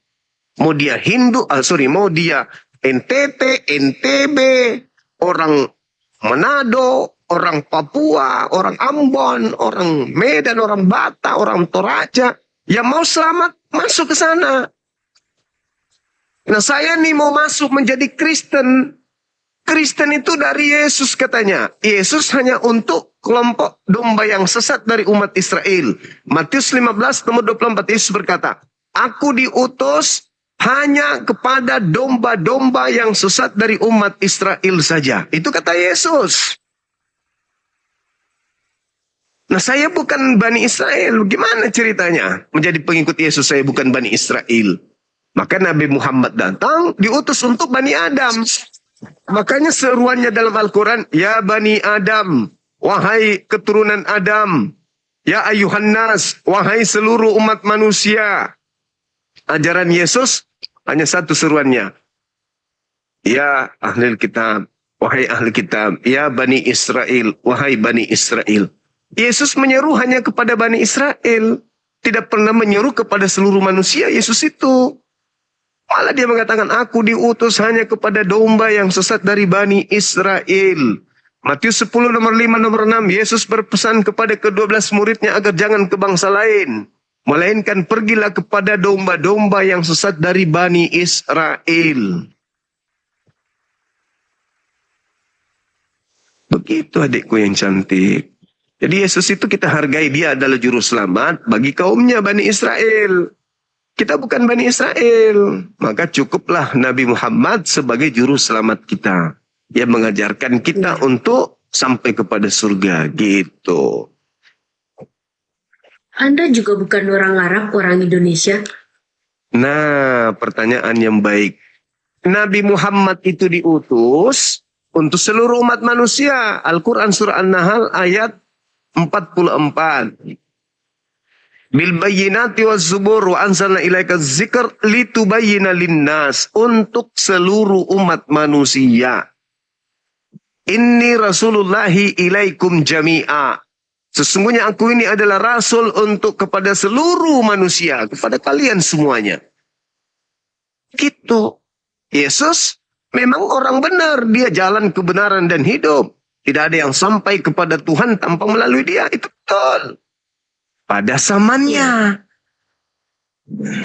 Mau dia Hindu, mau dia NTT, NTB, orang Manado, orang Papua, orang Ambon, orang Medan, orang Batak, orang Toraja. Yang mau selamat masuk ke sana. Nah saya nih mau masuk menjadi Kristen. Kristen itu dari Yesus katanya. Yesus hanya untuk kelompok domba yang sesat dari umat Israel. Matius 15 nomor 24 Yesus berkata, aku diutus hanya kepada domba-domba yang sesat dari umat Israel saja. Itu kata Yesus. Nah saya bukan Bani Israel. Gimana ceritanya? Menjadi pengikut Yesus saya bukan Bani Israel. Maka Nabi Muhammad datang diutus untuk Bani Adam. Makanya seruannya dalam Al-Quran, ya Bani Adam, wahai keturunan Adam, ya ayuhan nas, wahai seluruh umat manusia. Ajaran Yesus hanya satu seruannya. Ya ahli kitab, wahai ahli kitab, ya Bani Israel, wahai Bani Israel. Yesus menyeru hanya kepada Bani Israel. Tidak pernah menyeru kepada seluruh manusia Yesus itu. Malah dia mengatakan, aku diutus hanya kepada domba yang sesat dari Bani Israel. Matius 10 nomor 5 nomor 6. Yesus berpesan kepada ke-12 muridnya agar jangan ke bangsa lain. Melainkan pergilah kepada domba-domba yang sesat dari Bani Israel. Begitu adikku yang cantik. Jadi Yesus itu kita hargai, dia adalah juru selamat bagi kaumnya Bani Israel. Kita bukan Bani Israel. Maka cukuplah Nabi Muhammad sebagai juru selamat kita. Yang mengajarkan kita untuk sampai kepada surga. Gitu. Anda juga bukan orang Arab, orang Indonesia. Nah, pertanyaan yang baik. Nabi Muhammad itu diutus untuk seluruh umat manusia. Al-Quran surah An-Nahl ayat 44. Bil bayyinati waz zubur wa anzalna ilaika dzikr litubayyana linnas, untuk seluruh umat manusia. Inni rasulullahi ilaikum jami'a. Sesungguhnya aku ini adalah rasul untuk kepada seluruh manusia, kepada kalian semuanya. Gitu. Yesus memang orang benar. Dia jalan kebenaran dan hidup. Tidak ada yang sampai kepada Tuhan tanpa melalui dia. Itu betul. Pada zamannya.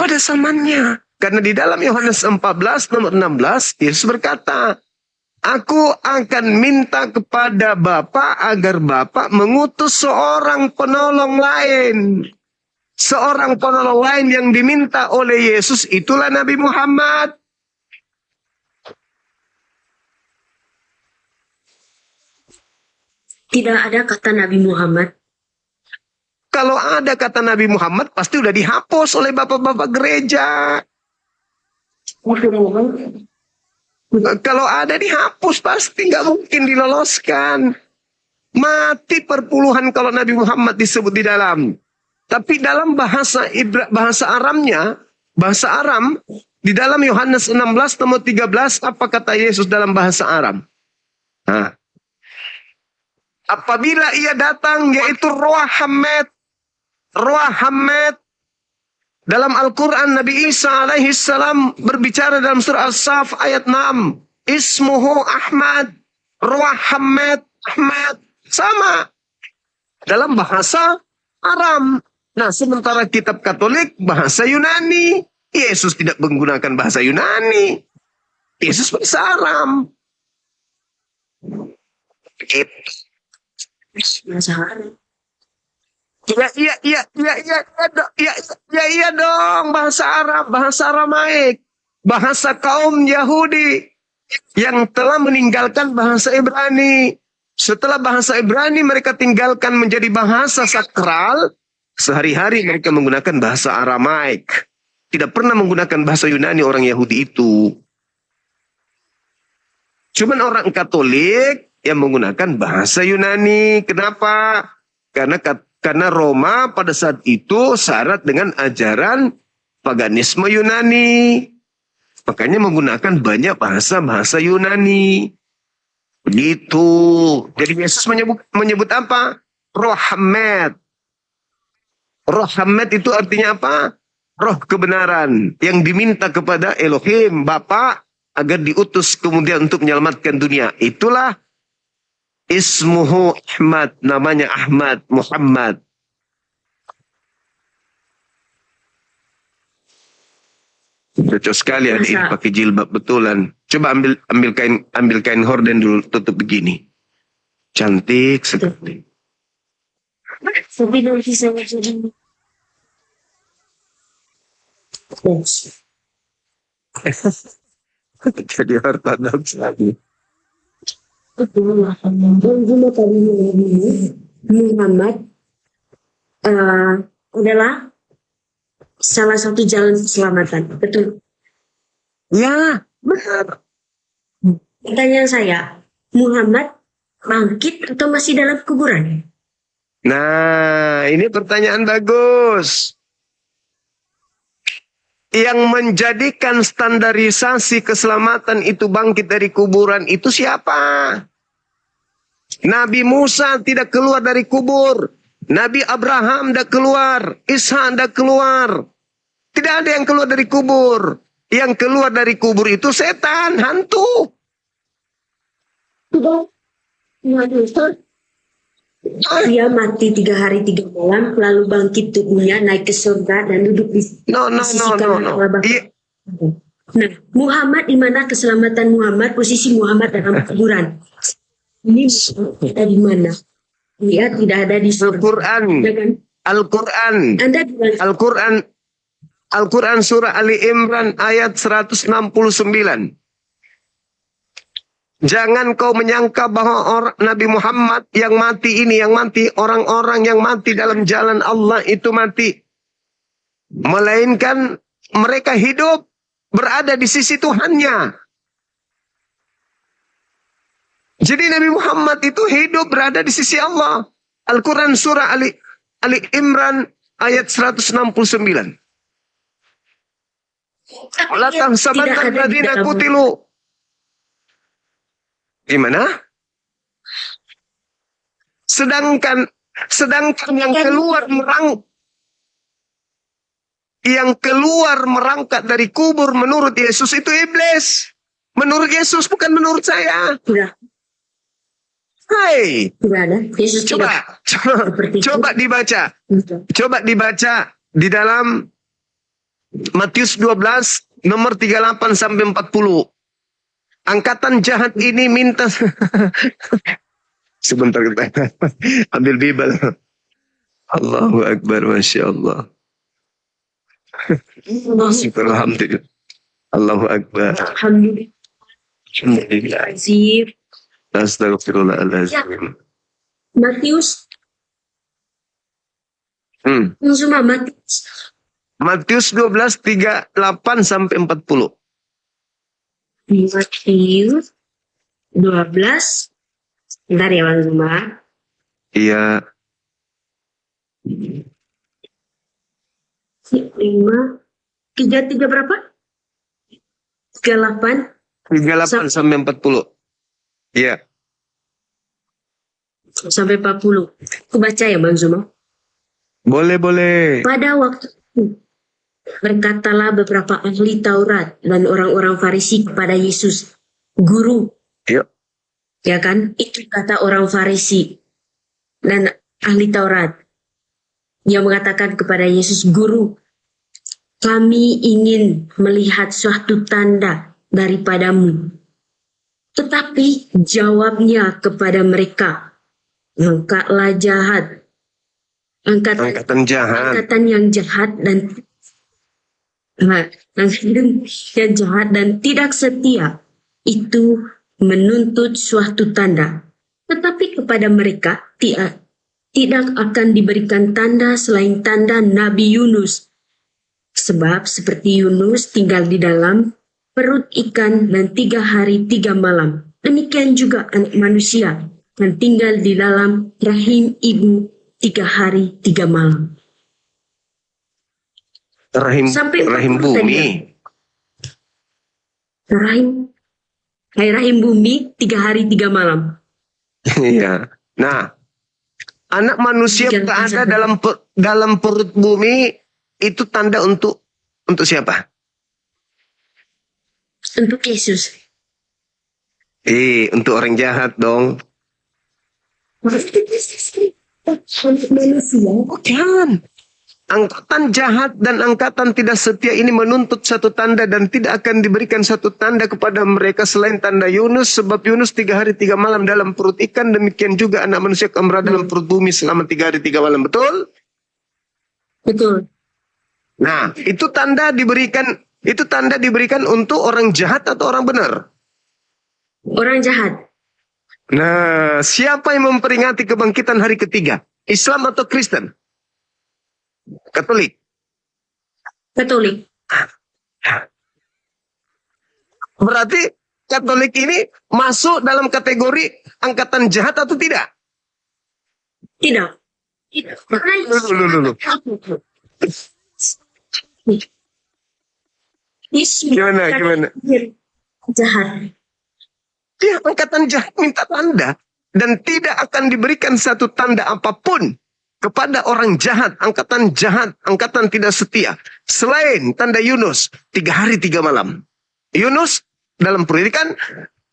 Pada zamannya. Karena di dalam Yohanes 14 nomor 16, Yesus berkata, Aku akan minta kepada Bapa agar Bapa mengutus seorang penolong lain. Seorang penolong lain yang diminta oleh Yesus itulah Nabi Muhammad. Tidak ada kata Nabi Muhammad. Kalau ada kata Nabi Muhammad pasti udah dihapus oleh bapak-bapak gereja. Kalau ada dihapus pasti nggak mungkin diloloskan. Mati perpuluhan kalau Nabi Muhammad disebut di dalam. Tapi dalam bahasa Aramnya, bahasa Aram, di dalam Yohanes 16 nomor 13, apa kata Yesus dalam bahasa Aram? Nah, apabila ia datang, yaitu Ruah Hamed. Ruah Hamed. Dalam Al-Quran, Nabi Isa alaihi salam berbicara dalam surah As-Saf ayat 6. Ismuhu Ahmad. Ruah Hamed. Ahmad. Sama. Dalam bahasa Aram. Nah, sementara kitab Katolik, bahasa Yunani. Yesus tidak menggunakan bahasa Yunani. Yesus bahasa Aram. Iya dong, bahasa Arab, bahasa Aramaik, bahasa kaum Yahudi yang telah meninggalkan bahasa Ibrani. Setelah bahasa Ibrani mereka tinggalkan menjadi bahasa sakral, sehari-hari mereka menggunakan bahasa Aramaik. Tidak pernah menggunakan bahasa Yunani orang Yahudi itu. Cuman orang Katolik yang menggunakan bahasa Yunani. Kenapa? Karena Roma pada saat itu syarat dengan ajaran paganisme Yunani. Makanya menggunakan banyak bahasa-bahasa Yunani. Begitu. Jadi Yesus menyebut apa? Roh Hamed. Roh Hamed itu artinya apa? Roh kebenaran. Yang diminta kepada Elohim, Bapa, agar diutus kemudian untuk menyelamatkan dunia. Itulah Ismuhu Ahmad, namanya Ahmad Muhammad. Cocok sekali adik ini pakai jilbab betulan. Coba ambil kain horden dulu, tutup begini. Cantik sekali. Jadi ortodoks lagi. Muhammad adalah salah satu jalan keselamatan. Betul? Ya, benar. Pertanyaan saya, Muhammad bangkit atau masih dalam kuburan? Nah, ini pertanyaan bagus. Yang menjadikan standarisasi keselamatan itu bangkit dari kuburan itu siapa? Nabi Musa tidak keluar dari kubur. Nabi Abraham tidak keluar. Ishak tidak keluar. Tidak ada yang keluar dari kubur. Yang keluar dari kubur itu setan, hantu. Dia mati 3 hari 3 malam, lalu bangkit tubuhnya naik ke surga dan duduk di sisi kanan Allah Bapa. Nah, Muhammad di mana keselamatan Muhammad? Posisi Muhammad dalam kuburan. Ini ada di mana? Dia tidak ada di surga. Al-Quran surah Ali Imran ayat 169. Jangan kau menyangka bahwa Nabi Muhammad yang mati ini, orang-orang yang mati dalam jalan Allah itu mati. Melainkan mereka hidup berada di sisi Tuhannya. Jadi Nabi Muhammad itu hidup berada di sisi Allah. Al-Quran surah Ali Imran ayat 169. La tahsabanna alladziina qutilu. Gimana? Sedangkan yang keluar merangkak dari kubur menurut Yesus itu iblis. Menurut Yesus, bukan menurut saya. Sudah, Hai, sudah ada. Yesus tidak seperti itu. coba dibaca. Betul. Coba dibaca di dalam Matius 12 nomor 38 sampai 40. Angkatan jahat ini minta sebentar kita ambil Bible. Allahu Akbar, Masya Allah. Alhamdulillah. Allahu Akbar. Alhamdulillah. Alhamdulillah. Azim. Astagfirullahaladzim. Matius. Semua Matius. Matius 12, 38 sampai 40. Matius 12. Bentar ya Bang Zuma. Iya. 5. 33 berapa? 38. 38 sampai 40. Iya. Sampai 40. Aku baca ya Bang Zuma. Boleh, boleh. Pada waktu itu, berkatalah beberapa ahli Taurat dan orang-orang Farisi kepada Yesus, Guru. Yuk. Ya kan? Itu kata orang Farisi dan ahli Taurat. Yang mengatakan kepada Yesus, Guru, kami ingin melihat suatu tanda daripadamu. Tetapi jawabnya kepada mereka, angkatlah jahat. Angkatan jahat. Angkatan yang jahat dan yang jahat dan tidak setia itu menuntut suatu tanda. Tetapi kepada mereka tidak akan diberikan tanda selain tanda Nabi Yunus. Sebab seperti Yunus tinggal di dalam perut ikan dan 3 hari 3 malam. Demikian juga anak manusia yang tinggal di dalam rahim ibu 3 hari 3 malam. Rahim bumi. Rahim bumi 3 hari 3 malam. Iya. Nah, anak manusia berada dalam perut bumi itu tanda untuk siapa? Untuk Yesus. Untuk orang jahat dong. Manusia. Bukan. Angkatan jahat dan angkatan tidak setia ini menuntut satu tanda dan tidak akan diberikan satu tanda kepada mereka selain tanda Yunus. Sebab Yunus 3 hari 3 malam dalam perut ikan. Demikian juga anak manusia akan berada dalam perut bumi selama 3 hari 3 malam. Betul? Betul. Nah, itu tanda diberikan untuk orang jahat atau orang benar? Orang jahat. Nah, siapa yang memperingati kebangkitan hari ketiga? Islam atau Kristen? Katolik. Katolik. Berarti Katolik ini masuk dalam kategori angkatan jahat atau tidak? Tidak. Dulu. Gimana? Jahat. Dia angkatan jahat minta tanda. Dan tidak akan diberikan satu tanda apapun kepada orang jahat, angkatan tidak setia. Selain tanda Yunus, 3 hari 3 malam. Yunus dalam perut ikan,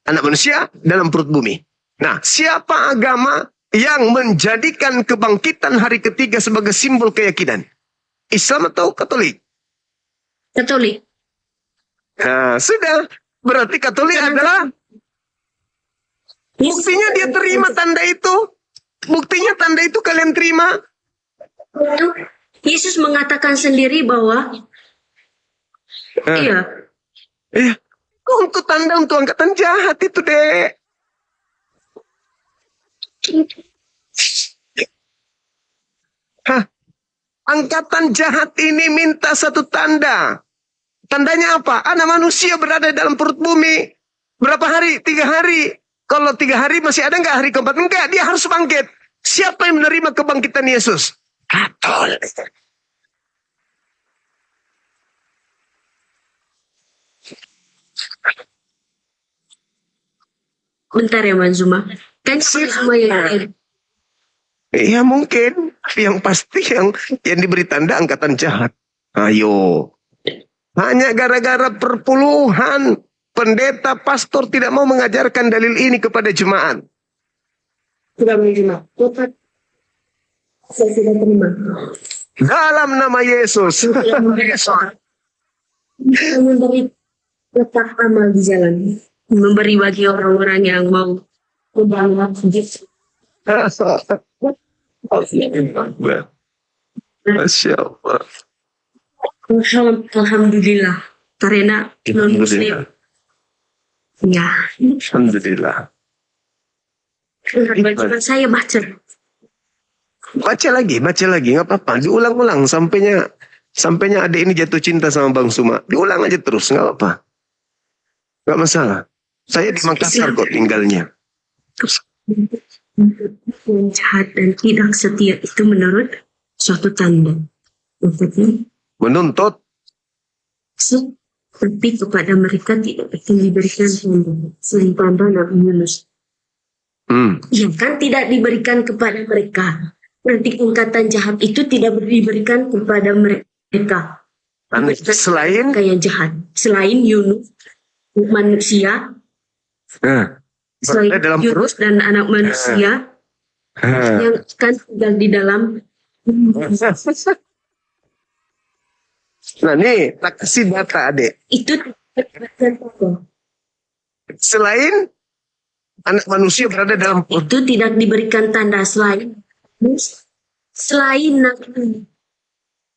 anak manusia dalam perut bumi. Nah, siapa agama yang menjadikan kebangkitan hari ketiga sebagai simbol keyakinan? Islam atau Katolik? Katolik. Nah, sudah. Berarti Katolik adalah buktinya dia terima tanda itu. Buktinya tanda itu kalian terima. Yesus mengatakan sendiri bahwa iya. Untuk tanda untuk angkatan jahat itu, Dek. Angkatan jahat ini minta satu tanda. Tandanya apa? Anak manusia berada dalam perut bumi. Berapa hari? 3 hari. Kalau 3 hari masih ada nggak hari keempat? Enggak, dia harus bangkit. Siapa yang menerima kebangkitan Yesus? Katolik. Bentar ya Manzuma. Kan semua yang Iya mungkin. Yang pasti yang diberi tanda angkatan jahat. Ayo. Hanya gara-gara perpuluhan. pendeta, pastor tidak mau mengajarkan dalil ini kepada jemaat? Sudah menerima. Bapak, saya sudah terima. Dalam nama Yesus. Sudah memberi letak amal di jalan. Memberi bagi orang-orang yang mau membangun Yesus. Masya Allah. Alhamdulillah. Karena non-muslim. Ya. Alhamdulillah. Saya baca. Baca lagi, nggak apa-apa. Diulang-ulang sampainya adik ini jatuh cinta sama Bang Suma. Diulang aja terus, nggak apa-apa. Nggak masalah. Saya di Makassar kok tinggalnya. Yang jahat dan tidak setia itu menurut suatu tanda. Maksudnya, Menuntut. tapi kepada mereka tidak akan diberikan tanda selain tanda Nabi Yunus. Ya kan tidak diberikan kepada mereka. Berarti tingkatan jahat itu tidak diberikan kepada mereka. Selain Kayak jahat. Selain Yunus, manusia. Selain dalam Yunus dan anak manusia yang kan tinggal di dalam. Nah nih, tak kasih data adik. Itu Selain anak manusia berada dalam itu tidak diberikan tanda selain Nabi.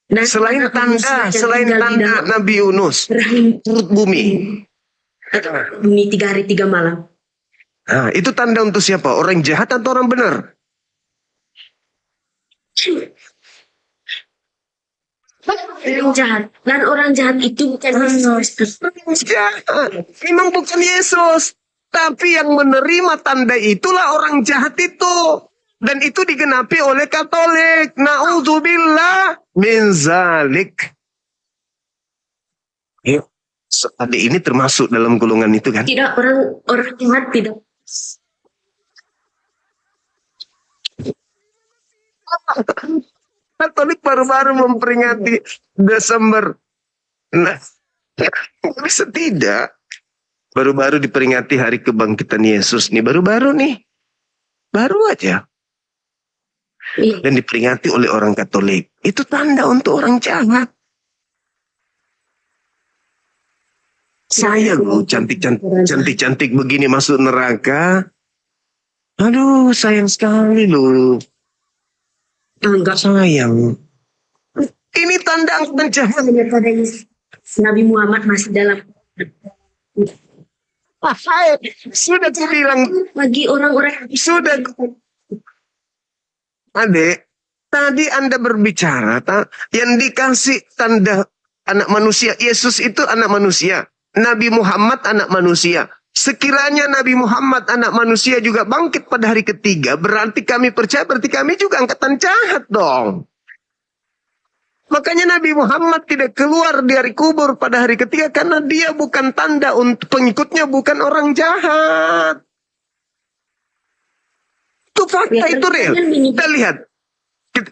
Dan selain anak manusia yang selain tinggal di tanda dalam Nabi Yunus rahim perut bumi. bumi 3 hari 3 malam. Nah, itu tanda untuk siapa? Orang jahat atau orang benar? Orang jahat. Dan orang jahat itu bukan Yesus. Jahat. Memang bukan Yesus. Tapi yang menerima tanda itulah orang jahat itu. Dan itu digenapi oleh Katolik. Na'udzubillah min zalik. Yuk. Adik ini termasuk dalam golongan itu kan? Tidak, orang jahat tidak. Katolik baru-baru memperingati Desember. Nah, bisa tidak. Baru-baru diperingati hari kebangkitan Yesus nih. Baru-baru nih. Baru aja. Iya. Dan diperingati oleh orang Katolik. Itu tanda untuk orang jahat. Saya loh cantik-cantik begini masuk neraka. Aduh, sayang sekali loh. Enggak. Sayang. Ini tanda angkatan jahat. Hanya pada Nabi Muhammad masih dalam. Sudah dibilang. Bagi orang-orang Sudah. Adek, tadi Anda berbicara, yang dikasih tanda anak manusia. Yesus itu anak manusia. Nabi Muhammad anak manusia. Sekiranya Nabi Muhammad anak manusia juga bangkit pada hari ketiga, berarti kami percaya, berarti kami juga angkatan jahat dong. Makanya Nabi Muhammad tidak keluar dari kubur pada hari ketiga karena dia bukan tanda untuk pengikutnya, bukan orang jahat. Itu fakta, itu real.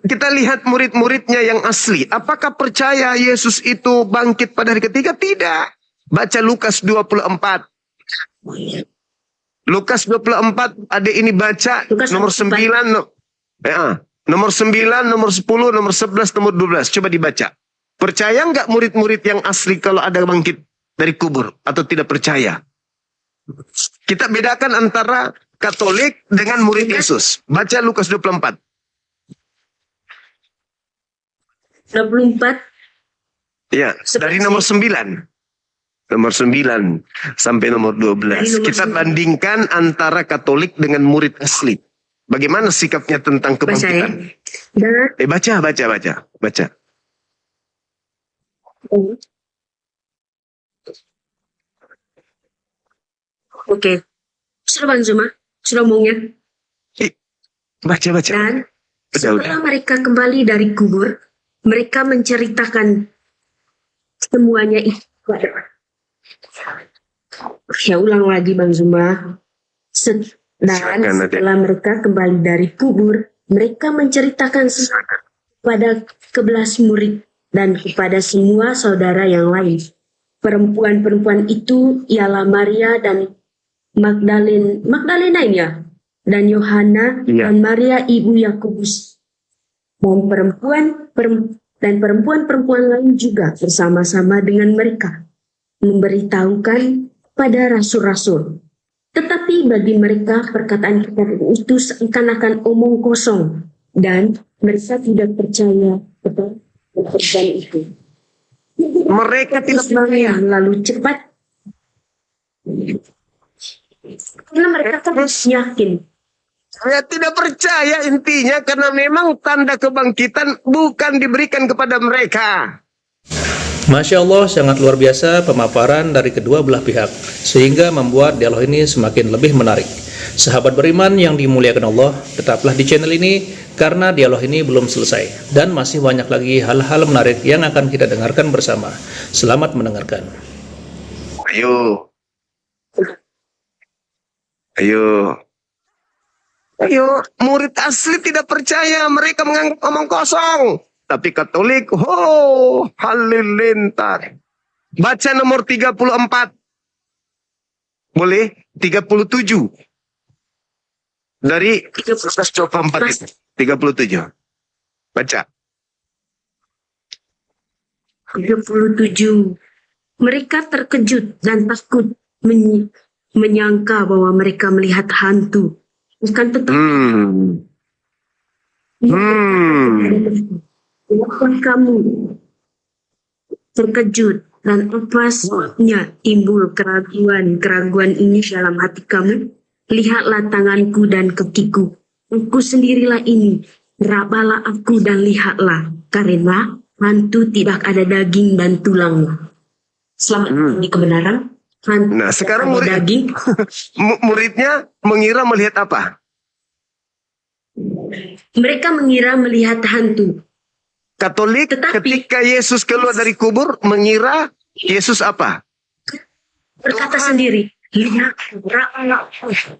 Kita lihat murid-muridnya yang asli. Apakah percaya Yesus itu bangkit pada hari ketiga? Tidak. Baca Lukas 24. Lukas 24, adik ini baca nomor 9, nomor 9, nomor 10, nomor 11, nomor 12. Coba dibaca. Percaya nggak murid-murid yang asli kalau ada bangkit dari kubur? Atau tidak percaya? Kita bedakan antara Katolik dengan murid Yesus. Baca Lukas 24. 24. Ya, dari nomor 9. Nomor 9 sampai nomor 12. Kita bandingkan antara Katolik dengan murid asli. Bagaimana sikapnya tentang kebangkitan? Baca. Oke. Sudah Bang Zuma? Sudah omongnya? Baca. Dan setelah mereka kembali dari kubur, mereka menceritakan semuanya itu. Ya ulang lagi Bang Zuma. Dan setelah mereka kembali dari kubur, mereka menceritakan kepada 11 murid dan kepada semua saudara yang lain Perempuan-perempuan itu ialah Maria dan Magdalena ini ya, dan Yohana Iya. dan Maria ibu Yakobus, dan perempuan-perempuan lain juga bersama-sama dengan mereka memberitahukan pada rasul-rasul. Tetapi bagi mereka perkataan-perkataan itu seakan-akan omong kosong, dan mereka tidak percaya kepada pekerjaan itu. Mereka tidak Maria lalu cepat, karena mereka kan yakin. Saya tidak percaya intinya karena memang tanda kebangkitan bukan diberikan kepada mereka. Masya Allah, sangat luar biasa pemaparan dari kedua belah pihak, sehingga membuat dialog ini semakin lebih menarik. Sahabat beriman yang dimuliakan Allah, tetaplah di channel ini karena dialog ini belum selesai dan masih banyak lagi hal-hal menarik yang akan kita dengarkan bersama. Selamat mendengarkan. Ayo. Ayo, murid asli tidak percaya, mereka menganggap omong kosong. Tapi Katolik, halilintar. Baca nomor 34. Boleh? 37. Dari 4 itu. 37. Baca. 37. Mereka terkejut dan takut menyangka bahwa mereka melihat hantu. Bukan tetap Kenapa kamu terkejut dan apa sebabnya timbul keraguan ini dalam hati kamu? Lihatlah tanganku dan kakiku. Aku sendirilah ini. Rabalah aku dan lihatlah. Karena hantu tidak ada daging dan tulangnya. Selamat di kebenaran. Hantu Nah, sekarang tidak ada daging. muridnya mengira melihat apa? Mereka mengira melihat hantu. Katolik Tetapi- ketika Yesus keluar dari kubur mengira Yesus apa? Berkata sendiri, lihat, rabalah aku.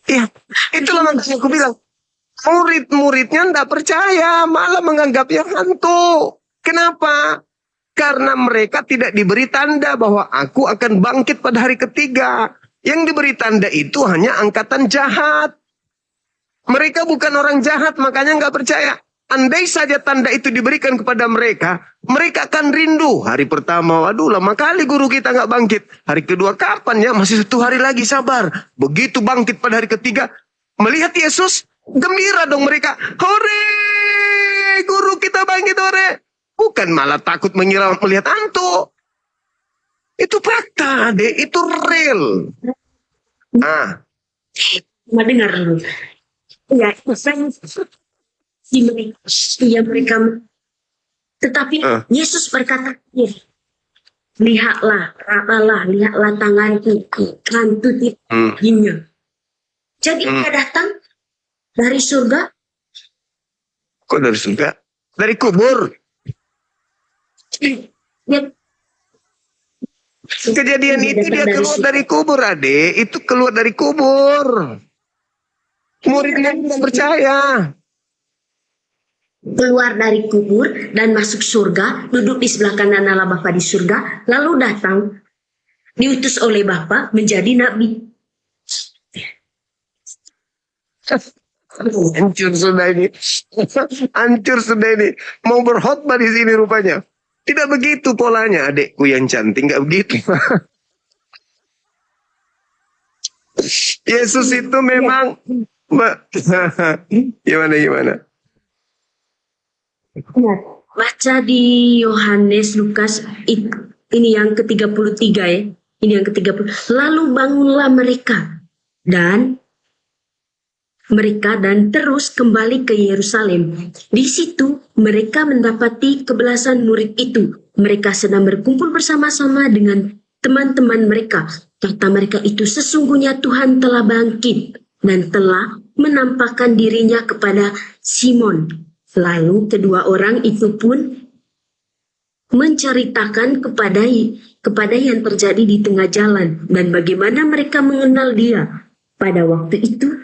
Iya, itulah makanya aku bilang murid-muridnya tidak percaya, malah menganggapnya hantu. Kenapa? Karena mereka tidak diberi tanda bahwa aku akan bangkit pada hari ketiga. Yang diberi tanda itu hanya angkatan jahat. Mereka bukan orang jahat, makanya nggak percaya. Andai saja tanda itu diberikan kepada mereka, mereka akan rindu. Hari pertama, waduh lama kali guru kita nggak bangkit. Hari kedua, kapan ya? Masih 1 hari lagi, sabar. Begitu bangkit pada hari ketiga, melihat Yesus, gembira dong mereka. Hore, guru kita bangkit, hore. Bukan malah takut mengira melihat hantu. Itu fakta, deh. Itu real. Ah, Cuma dengar dulu. Ya, mereka. Tetapi Yesus berkata, ya, lihatlah, rabalah, lihatlah tanganku, hantu tidaknya. Jadi dia datang dari surga. kok dari surga? Dari kubur. Dia Kejadian itu dia keluar dari kubur, adek. Itu keluar dari kubur. Muridnya tidak percaya. keluar dari kubur dan masuk surga, duduk di sebelah kanan Allah Bapa di surga, lalu datang, diutus oleh Bapa menjadi nabi. Hancur sudah ini. Hancur sudah ini. Mau berkhotbah di sini rupanya. Tidak begitu polanya, adekku yang cantik. Nggak begitu. Yesus itu memang gimana? Baca di Yohanes, Lukas, ini yang ke-33 ya. Ini yang ke-30. Lalu bangunlah mereka dan terus kembali ke Yerusalem. Di situ mereka mendapati kebelasan murid itu. Mereka sedang berkumpul bersama-sama dengan teman-teman mereka. Kata mereka itu, sesungguhnya Tuhan telah bangkit dan telah menampakkan dirinya kepada Simon. Lalu kedua orang itu pun menceritakan kepada yang terjadi di tengah jalan dan bagaimana mereka mengenal dia. Pada waktu itu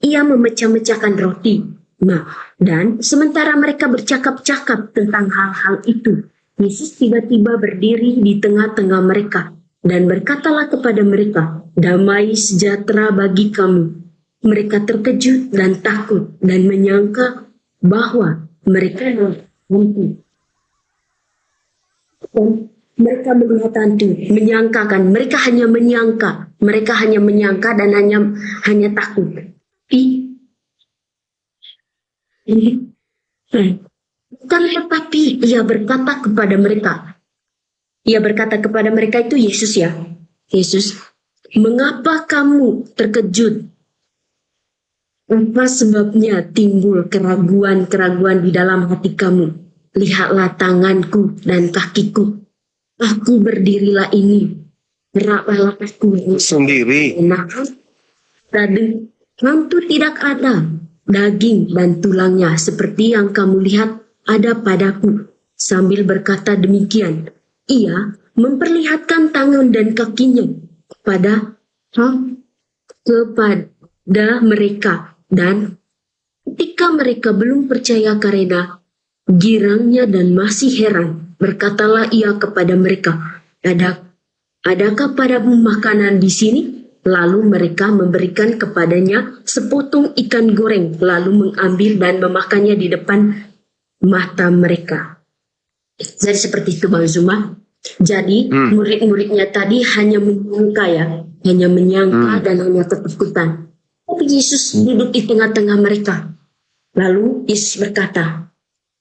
ia memecah-mecahkan roti Nah, dan sementara mereka bercakap-cakap tentang hal-hal itu, Yesus tiba-tiba berdiri di tengah-tengah mereka dan berkatalah kepada mereka, "Damai sejahtera bagi kamu." Mereka terkejut dan takut dan menyangka bahwa mereka hantu. Dan mereka melihat hantu, mereka hanya menyangka dan hanya takut. Bukan, tetapi ia berkata kepada mereka itu Yesus ya. Yesus, "Mengapa kamu terkejut? Apa sebabnya timbul keraguan-keraguan di dalam hati kamu? Lihatlah tanganku dan kakiku. Aku berdirilah ini. Geraklah aku Sendiri. Nah, hantu tidak ada daging dan tulangnya seperti yang kamu lihat ada padaku." Sambil berkata demikian, ia memperlihatkan tangan dan kakinya kepada mereka. Dan ketika mereka belum percaya karena girangnya dan masih heran, berkatalah ia kepada mereka, "Adakah padamu makanan di sini?" Lalu mereka memberikan kepadanya sepotong ikan goreng, lalu mengambil dan memakannya di depan mata mereka. Jadi seperti itu Bang Zuma. Jadi murid-muridnya tadi hanya menyangka dan hanya ketakutan. Tapi Yesus duduk di tengah-tengah mereka. Lalu Yesus berkata,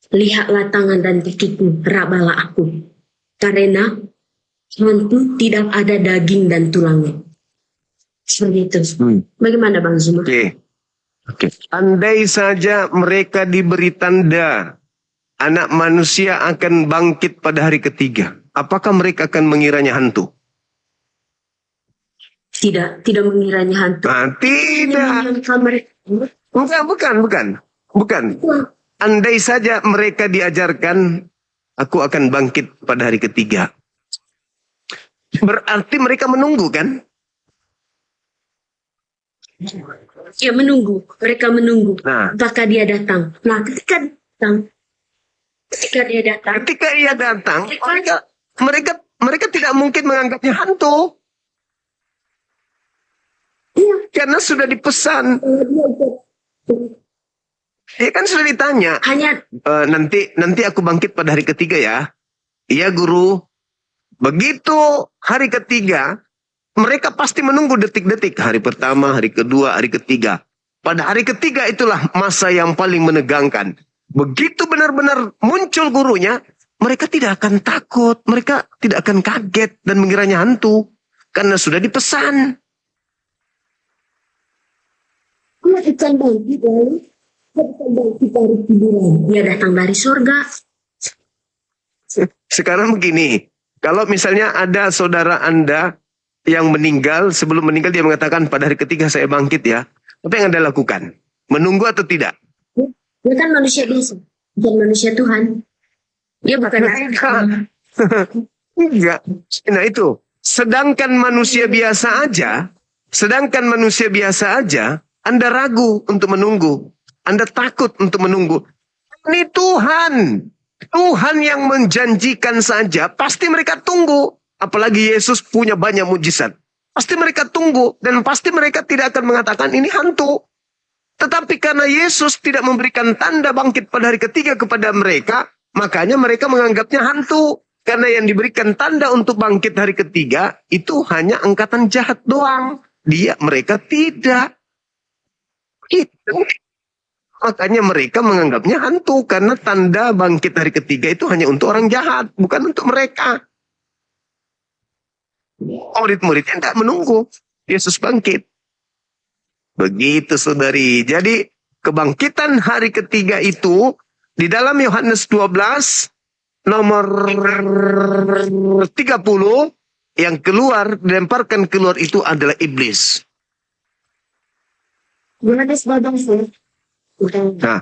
"Lihatlah tangan dan kakiku, rabalah aku. Karena hantu tidak ada daging dan tulangnya." Seperti itu. Bagaimana Bang Zuma? Oke. Andai saja mereka diberi tanda anak manusia akan bangkit pada hari ketiga, apakah mereka akan mengiranya hantu? Tidak mengiranya hantu. Tidak. Bukan. Andai saja mereka diajarkan, aku akan bangkit pada hari ketiga. Berarti mereka menunggu kan? Ya menunggu. Mereka menunggu. Nah. Apakah dia datang? Nah, ketika dia datang, mereka tidak mungkin menganggapnya hantu. Karena sudah dipesan. Ya kan sudah ditanya. Nanti aku bangkit pada hari ketiga ya. Iya guru. Begitu hari ketiga, mereka pasti menunggu detik-detik. Hari pertama, hari kedua, hari ketiga. Pada hari ketiga itulah masa yang paling menegangkan. Begitu benar-benar muncul gurunya, mereka tidak akan takut. Mereka tidak akan kaget dan mengiranya hantu. Karena sudah dipesan. Dia datang dari surga. Sekarang begini, kalau misalnya ada saudara Anda yang meninggal, sebelum meninggal dia mengatakan pada hari ketiga saya bangkit ya. Apa yang Anda lakukan? Menunggu atau tidak? Dia kan manusia biasa, bukan manusia Tuhan. Dia bukan. Enggak. Nah itu, sedangkan manusia biasa aja, Anda ragu untuk menunggu. Anda takut untuk menunggu. Ini Tuhan yang menjanjikan saja, pasti mereka tunggu. Apalagi Yesus punya banyak mujizat. Pasti mereka tunggu, dan pasti mereka tidak akan mengatakan ini hantu. Tetapi karena Yesus tidak memberikan tanda bangkit pada hari ketiga kepada mereka, makanya mereka menganggapnya hantu. Karena yang diberikan tanda untuk bangkit hari ketiga, itu hanya angkatan jahat doang. Mereka tidak. Gitu. Makanya mereka menganggapnya hantu. Karena tanda bangkit hari ketiga itu hanya untuk orang jahat, bukan untuk mereka. Murid-muridnya tidak menunggu Yesus bangkit. Begitu saudari. Jadi kebangkitan hari ketiga itu di dalam Yohanes 12 nomor 30 yang dilemparkan keluar itu adalah iblis. Nah,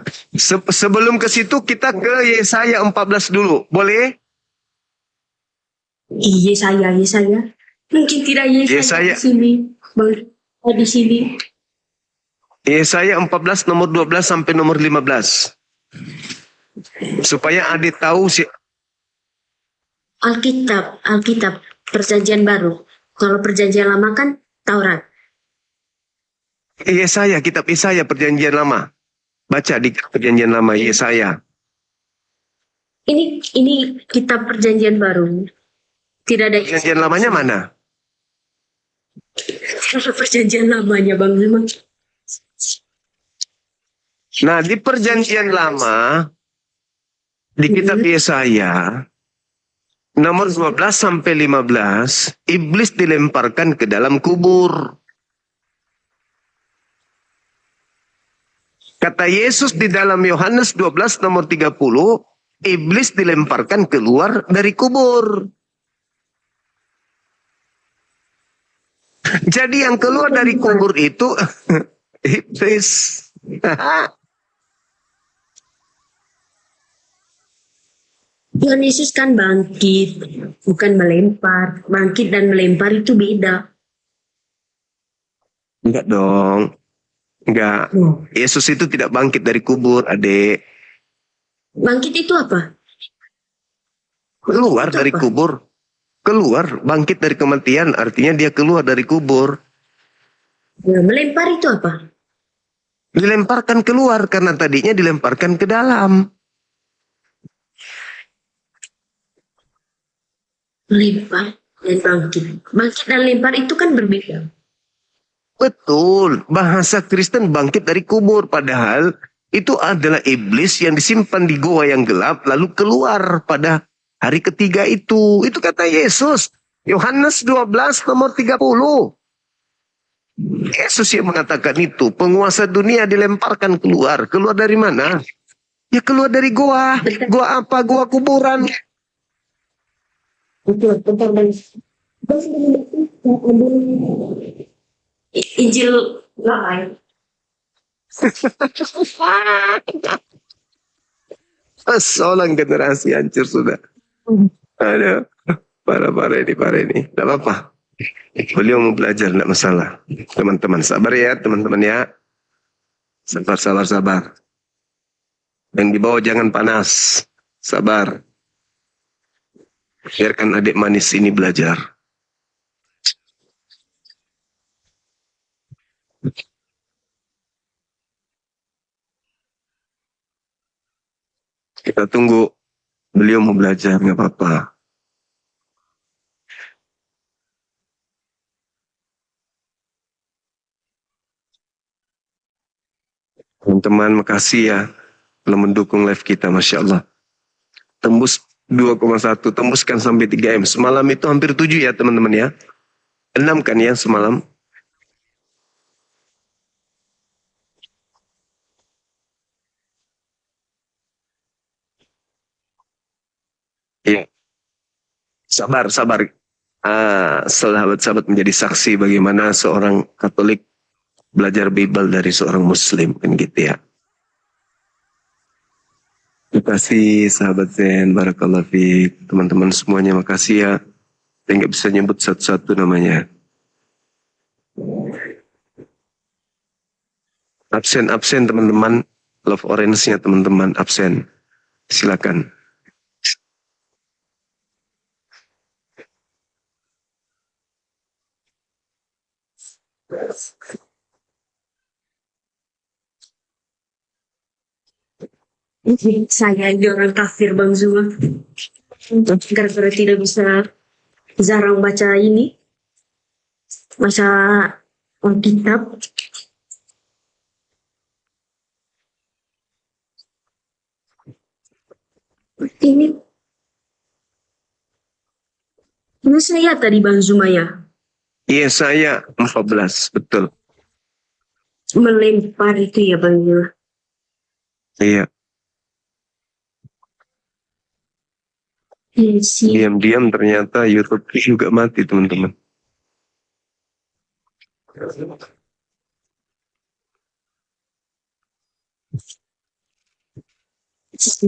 sebelum ke situ kita ke Yesaya 14 dulu. Boleh? Yesaya. Mungkin tidak Yesaya di sini. Di sini. Yesaya 14 nomor 12 sampai nomor 15. Supaya adik tahu sih. Alkitab, perjanjian baru. Kalau perjanjian lama kan Taurat. Yesaya, kitab Yesaya perjanjian lama. Baca di perjanjian lama Yesaya. Ini kitab perjanjian baru. Tidak ada Perjanjian lamanya mana? perjanjian lamanya Bang Zuma. Nah, di perjanjian lama di kitab Yesaya nomor 12 sampai 15, iblis dilemparkan ke dalam kubur. Kata Yesus di dalam Yohanes 12 nomor 30, iblis dilemparkan keluar dari kubur. Jadi yang keluar dari kubur itu iblis. Tuhan Yesus kan bangkit, bukan melempar. Bangkit dan melempar itu beda. Enggak dong. Enggak. Yesus itu tidak bangkit dari kubur, adik. Bangkit itu apa? Keluar Itu dari apa? kubur. Keluar, bangkit dari kematian, artinya dia keluar dari kubur. Nah, melempar itu apa? Dilemparkan keluar, karena tadinya dilemparkan ke dalam. Melempar dan bangkit. Bangkit dan lempar itu kan berbeda. Betul, bahasa Kristen bangkit dari kubur. Padahal itu adalah iblis yang disimpan di goa yang gelap, lalu keluar pada hari ketiga itu. Itu kata Yesus. Yohanes 12 nomor 30. Yesus yang mengatakan itu. Penguasa dunia dilemparkan keluar. Keluar dari mana? Ya keluar dari goa. Goa apa? Goa kuburan. Injil lama. Seorang generasi hancur sudah. Aduh. Parah ini. Tidak apa-apa. Beliau mau belajar, tidak masalah. Teman-teman, sabar ya, teman-teman ya. Sabar. Yang di bawah jangan panas. Sabar. Biarkan adik manis ini belajar. Kita tunggu. Beliau mau belajar, nggak apa-apa. Teman-teman, makasih ya telah mendukung live kita, Masya Allah. Tembus 2,1, tembuskan sampai 3M. Semalam itu hampir 7 ya teman-teman ya. 6 kan ya semalam. Iya. Sabar. Sahabat-sahabat menjadi saksi bagaimana seorang Katolik belajar Bible dari seorang Muslim, kan gitu ya. Terima kasih sahabat Zen, Barakallahu Fik. Teman-teman semuanya makasih ya. Saya nggak bisa nyebut satu-satu namanya. Absen teman-teman. Love orange-nya teman-teman absen. Silakan. Saya ini orang kafir Bang Zuma. Gara-gara tidak bisa jarang baca ini. Baca Alkitab. Ini saya tadi Bang Zuma ya. Iya saya 14, betul. Melempar itu ya Bang Zuma. Iya. Diam-diam ternyata YouTube juga mati teman-teman.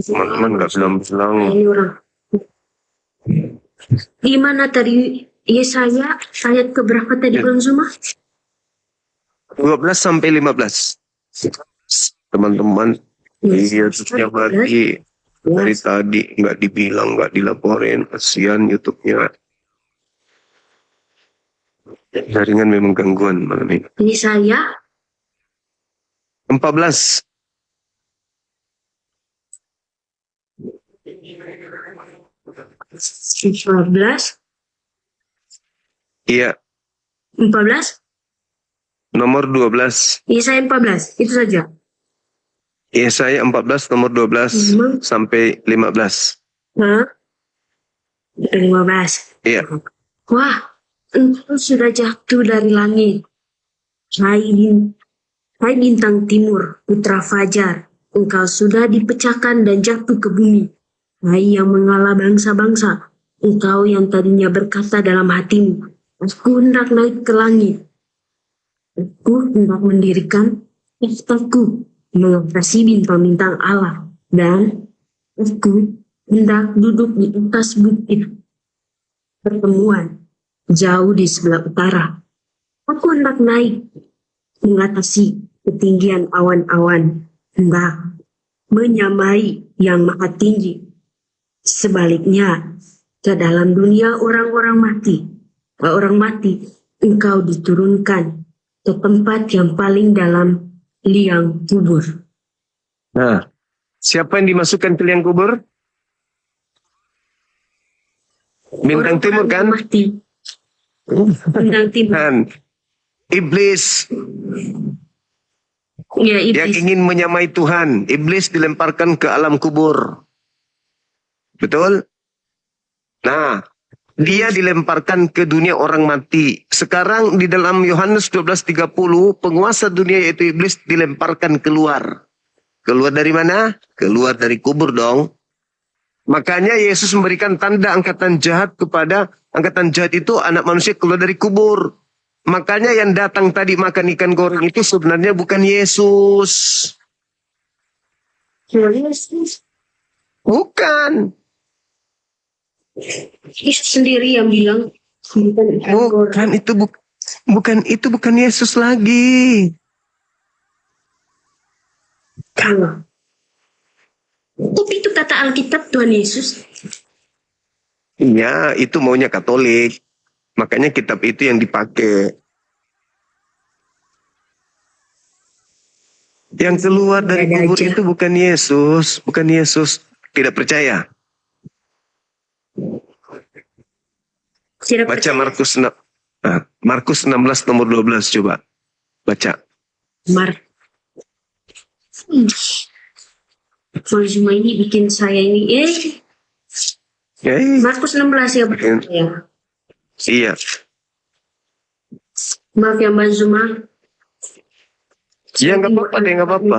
Teman-teman nggak bilang-bilang. Ini orang. Gimana tadi? Yesaya ayat keberapa tadi Bang Zuma? 12 sampai 15. Teman-teman, Yes. iya terusnya berarti dari tadi nggak dibilang, nggak dilaporin, kasihan YouTube-nya. Jaringan memang gangguan malam ini. Ini saya 14. 14, Iya, 14. nomor 12. Iya saya 14, itu saja. Iya, saya 14 nomor 12 Memang. sampai 15. Hah? 15. Iya. Wah, engkau sudah jatuh dari langit. Hai bintang timur, putra fajar. Engkau sudah dipecahkan dan jatuh ke bumi. Hai yang mengalah bangsa-bangsa. Engkau yang tadinya berkata dalam hatimu, aku hendak naik ke langit. Aku hendak mendirikan takhtaku mengatasi bintang-bintang Allah. Dan aku hendak duduk di atas bukit pertemuan jauh di sebelah utara. Aku hendak naik mengatasi ketinggian awan-awan, hendak menyamai yang maha tinggi. Sebaliknya, ke dalam dunia orang mati, engkau diturunkan ke tempat yang paling dalam liang kubur. Nah, siapa yang dimasukkan ke liang kubur? Bintang timur kan? Mati. Bintang timur. Kan? Iblis Ya, yang iblis. ingin menyamai Tuhan. Iblis dilemparkan ke alam kubur. Betul? Nah, dia dilemparkan ke dunia orang mati. Sekarang di dalam Yohanes 12:30, penguasa dunia yaitu iblis dilemparkan keluar. Keluar dari mana? Keluar dari kubur dong. Makanya Yesus memberikan tanda angkatan jahat kepada angkatan jahat itu anak manusia keluar dari kubur. Makanya yang datang tadi makan ikan goreng itu sebenarnya bukan Yesus. Bukan. Yesus sendiri yang bilang Bukan itu bukan Yesus lagi. kalau. Tapi itu kata Alkitab Tuhan Yesus. Iya, itu maunya Katolik. Makanya kitab itu yang dipakai. Yang keluar dari Ada kubur aja. itu bukan Yesus, bukan Yesus. Tidak percaya. Tidak Baca percaya. Markus 16 nomor 12 coba. Baca. Semua ini bikin saya ini. Markus 16 ya, betul ya. Iya. Maaf ya Mbak Zuma. Ya nggak apa-apa deh, nggak apa-apa.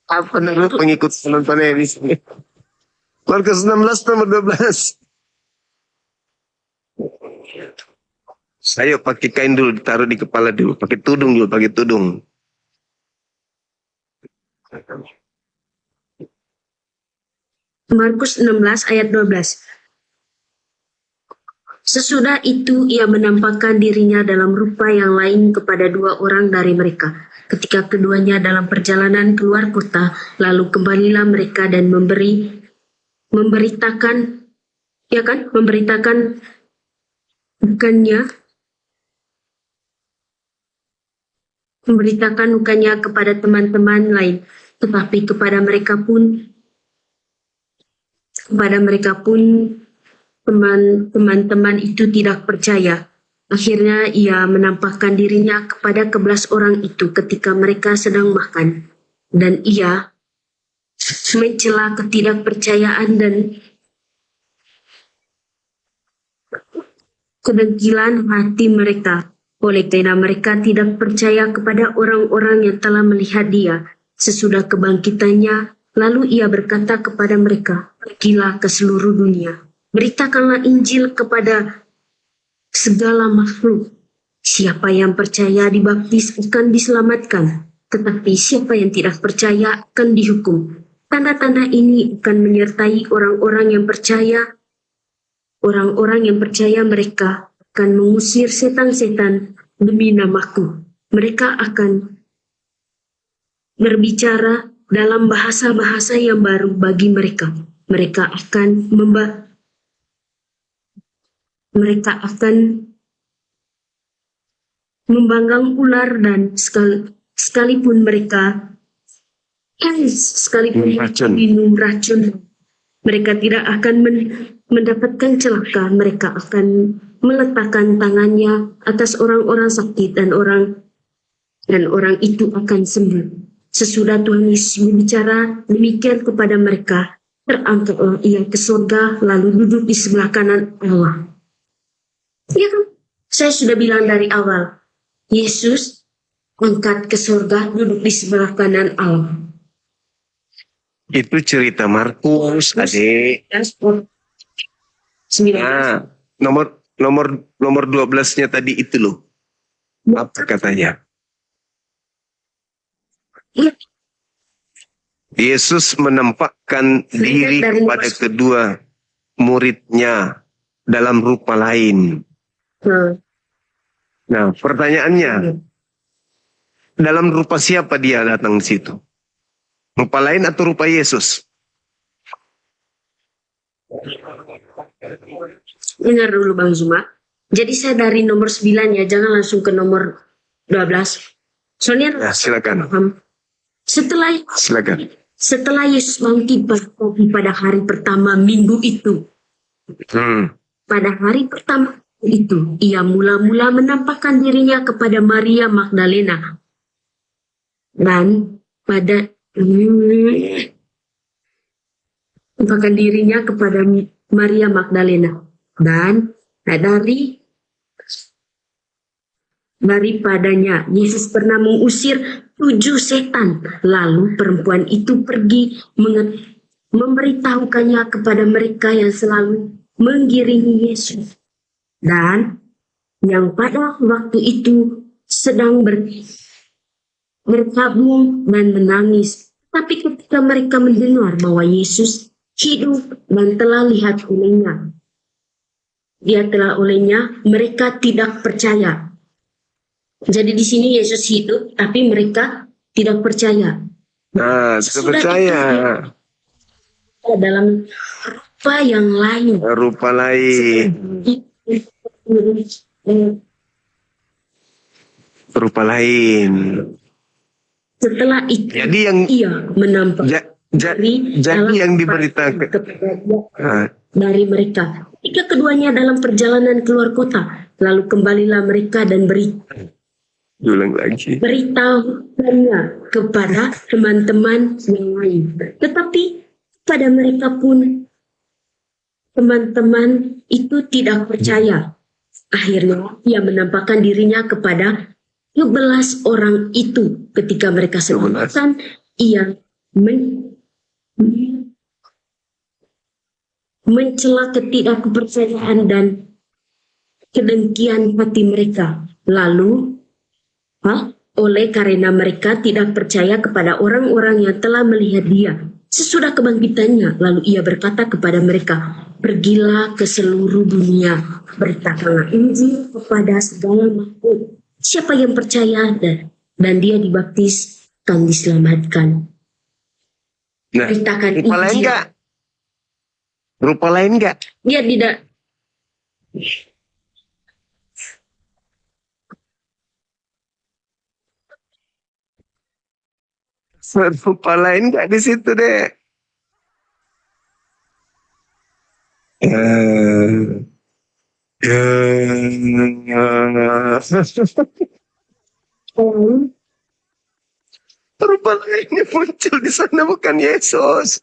Apa menurut pengikut penontonnya ini? Markus 16 nomor 12. Ayo pakai kain dulu, ditaruh di kepala dulu. Pakai tudung dulu, pakai tudung. Markus 16 ayat 12. Sesudah itu ia menampakkan dirinya dalam rupa yang lain kepada dua orang dari mereka. Ketika keduanya dalam perjalanan keluar kota, lalu kembalilah mereka dan memberitakan bukannya kepada teman-teman lain, tetapi kepada mereka pun teman-teman itu tidak percaya. Akhirnya ia menampakkan dirinya kepada 11 orang itu ketika mereka sedang makan. Dan ia mencela ketidakpercayaan dan kedengkilan hati mereka. Oleh karena mereka tidak percaya kepada orang-orang yang telah melihat dia sesudah kebangkitannya, lalu ia berkata kepada mereka, pergilah ke seluruh dunia. Beritakanlah Injil kepada segala makhluk. Siapa yang percaya dibaptis akan diselamatkan, tetapi siapa yang tidak percaya akan dihukum. Tanda-tanda ini akan menyertai orang-orang yang percaya. Orang-orang yang percaya mereka akan mengusir setan-setan demi namaku. mereka akan berbicara dalam bahasa-bahasa yang baru bagi mereka. Mereka akan membanggang ular dan sekalipun mereka Racun. minum racun, mereka tidak akan mendapatkan celaka. Mereka akan meletakkan tangannya atas orang-orang sakit dan orang itu akan sembuh. Sesudah Tuhan Yesus berbicara demikian kepada mereka, terangkatlah ia ke surga lalu duduk di sebelah kanan Allah. Ya kan? Saya sudah bilang dari awal, Yesus angkat ke surga duduk di sebelah kanan Allah. Itu cerita Markus, adik. Nah, nomor 12-nya tadi itu loh. Apa katanya? Iya. Yesus menampakkan diri kepada kedua muridnya dalam rupa lain. Nah, pertanyaannya, dalam rupa siapa dia datang di situ? Rupa lain atau rupa Yesus? Dengar dulu Bang Zuma. Jadi saya dari nomor 9 ya, jangan langsung ke nomor 12. Soalnya Ya, silakan. Silakan. Setelah Yesus bangkit pada hari pertama minggu itu, pada hari pertama itu, ia mula-mula menampakkan dirinya kepada Maria Magdalena. Dan menampakkan dirinya kepada Maria Magdalena. Dan daripadanya Yesus pernah mengusir 7 setan. Lalu perempuan itu pergi memberitahukannya kepada mereka yang selalu mengiringi Yesus. Dan yang pada waktu itu sedang berkabung dan menangis. Tapi ketika mereka mendengar bahwa Yesus hidup dan telah lihat olehnya, mereka tidak percaya. Jadi di sini Yesus hidup, tapi mereka tidak percaya. Nah, tidak percaya. Dalam rupa yang lain. Rupa lain. Rupa lain. Setelah itu, Jadi yang ia menampak jadi yang diberitakan dari mereka. Ketika keduanya dalam perjalanan keluar kota, lalu kembalilah mereka dan ulang lagi. beritahukannya kepada teman-teman yang lain. Tetapi pada mereka pun teman-teman itu tidak percaya. Akhirnya ia menampakkan dirinya kepada 12 orang itu. Ketika mereka sedang ia mencela ketidakpercayaan dan kedengkian hati mereka. Lalu oleh karena mereka tidak percaya kepada orang-orang yang telah melihat dia sesudah kebangkitannya, lalu ia berkata kepada mereka, pergilah ke seluruh dunia, beritakanlah Injil kepada segala makhluk. Siapa yang percaya dan dia dibaptis akan diselamatkan. Nah, Beritakan rupa lain Injil. enggak? Rupa lain enggak? Dia tidak. Rupa lain enggak di situ deh? Rupa lainnya muncul di sana bukan Yesus.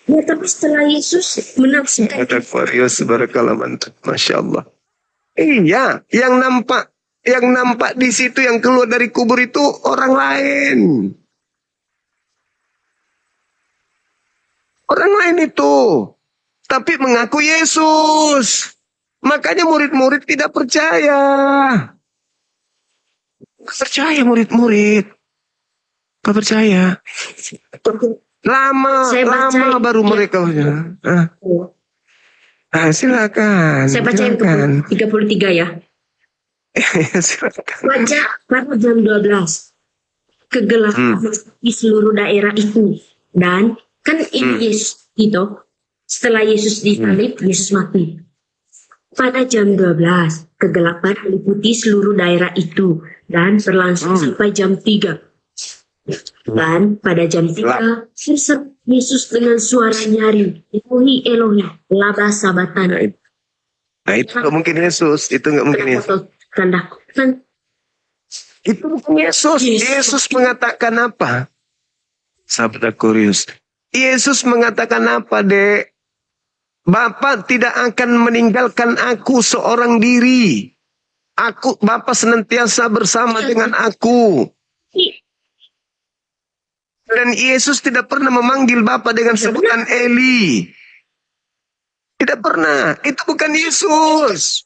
Ya, tapi setelah Yesus menafsirkan Ada Aquarius barakallah mantap, masya Allah. Iya, yang nampak di situ yang keluar dari kubur itu orang lain. Orang lain itu, tapi mengaku Yesus. Makanya murid-murid tidak percaya. Gak percaya murid-murid. Gak percaya. Lama baru mereka. Silakan. Saya bacain ke 33 ya. Silakan. Baca pada jam 12. Kegelapan di seluruh daerah itu. Dan kan ini Yesus gitu. Setelah Yesus disalib, Yesus mati. Pada jam 12, kegelapan meliputi seluruh daerah itu dan berlangsung sampai jam 3. Dan pada jam 3, terseru Yesus dengan suara nyaring, Elohi, Elohi, lama sabachthani. Nah, itu nggak mungkin Yesus. Itu nggak mungkin Yesus. Foto tanda kan Itu bukan Yesus. Yesus mengatakan apa? Sahabat Aquarius. Yesus mengatakan apa, Dek? Bapa tidak akan meninggalkan aku seorang diri. Bapa senantiasa bersama dengan aku. Dan Yesus tidak pernah memanggil Bapa dengan sebutan Eli. Tidak pernah. Itu bukan Yesus.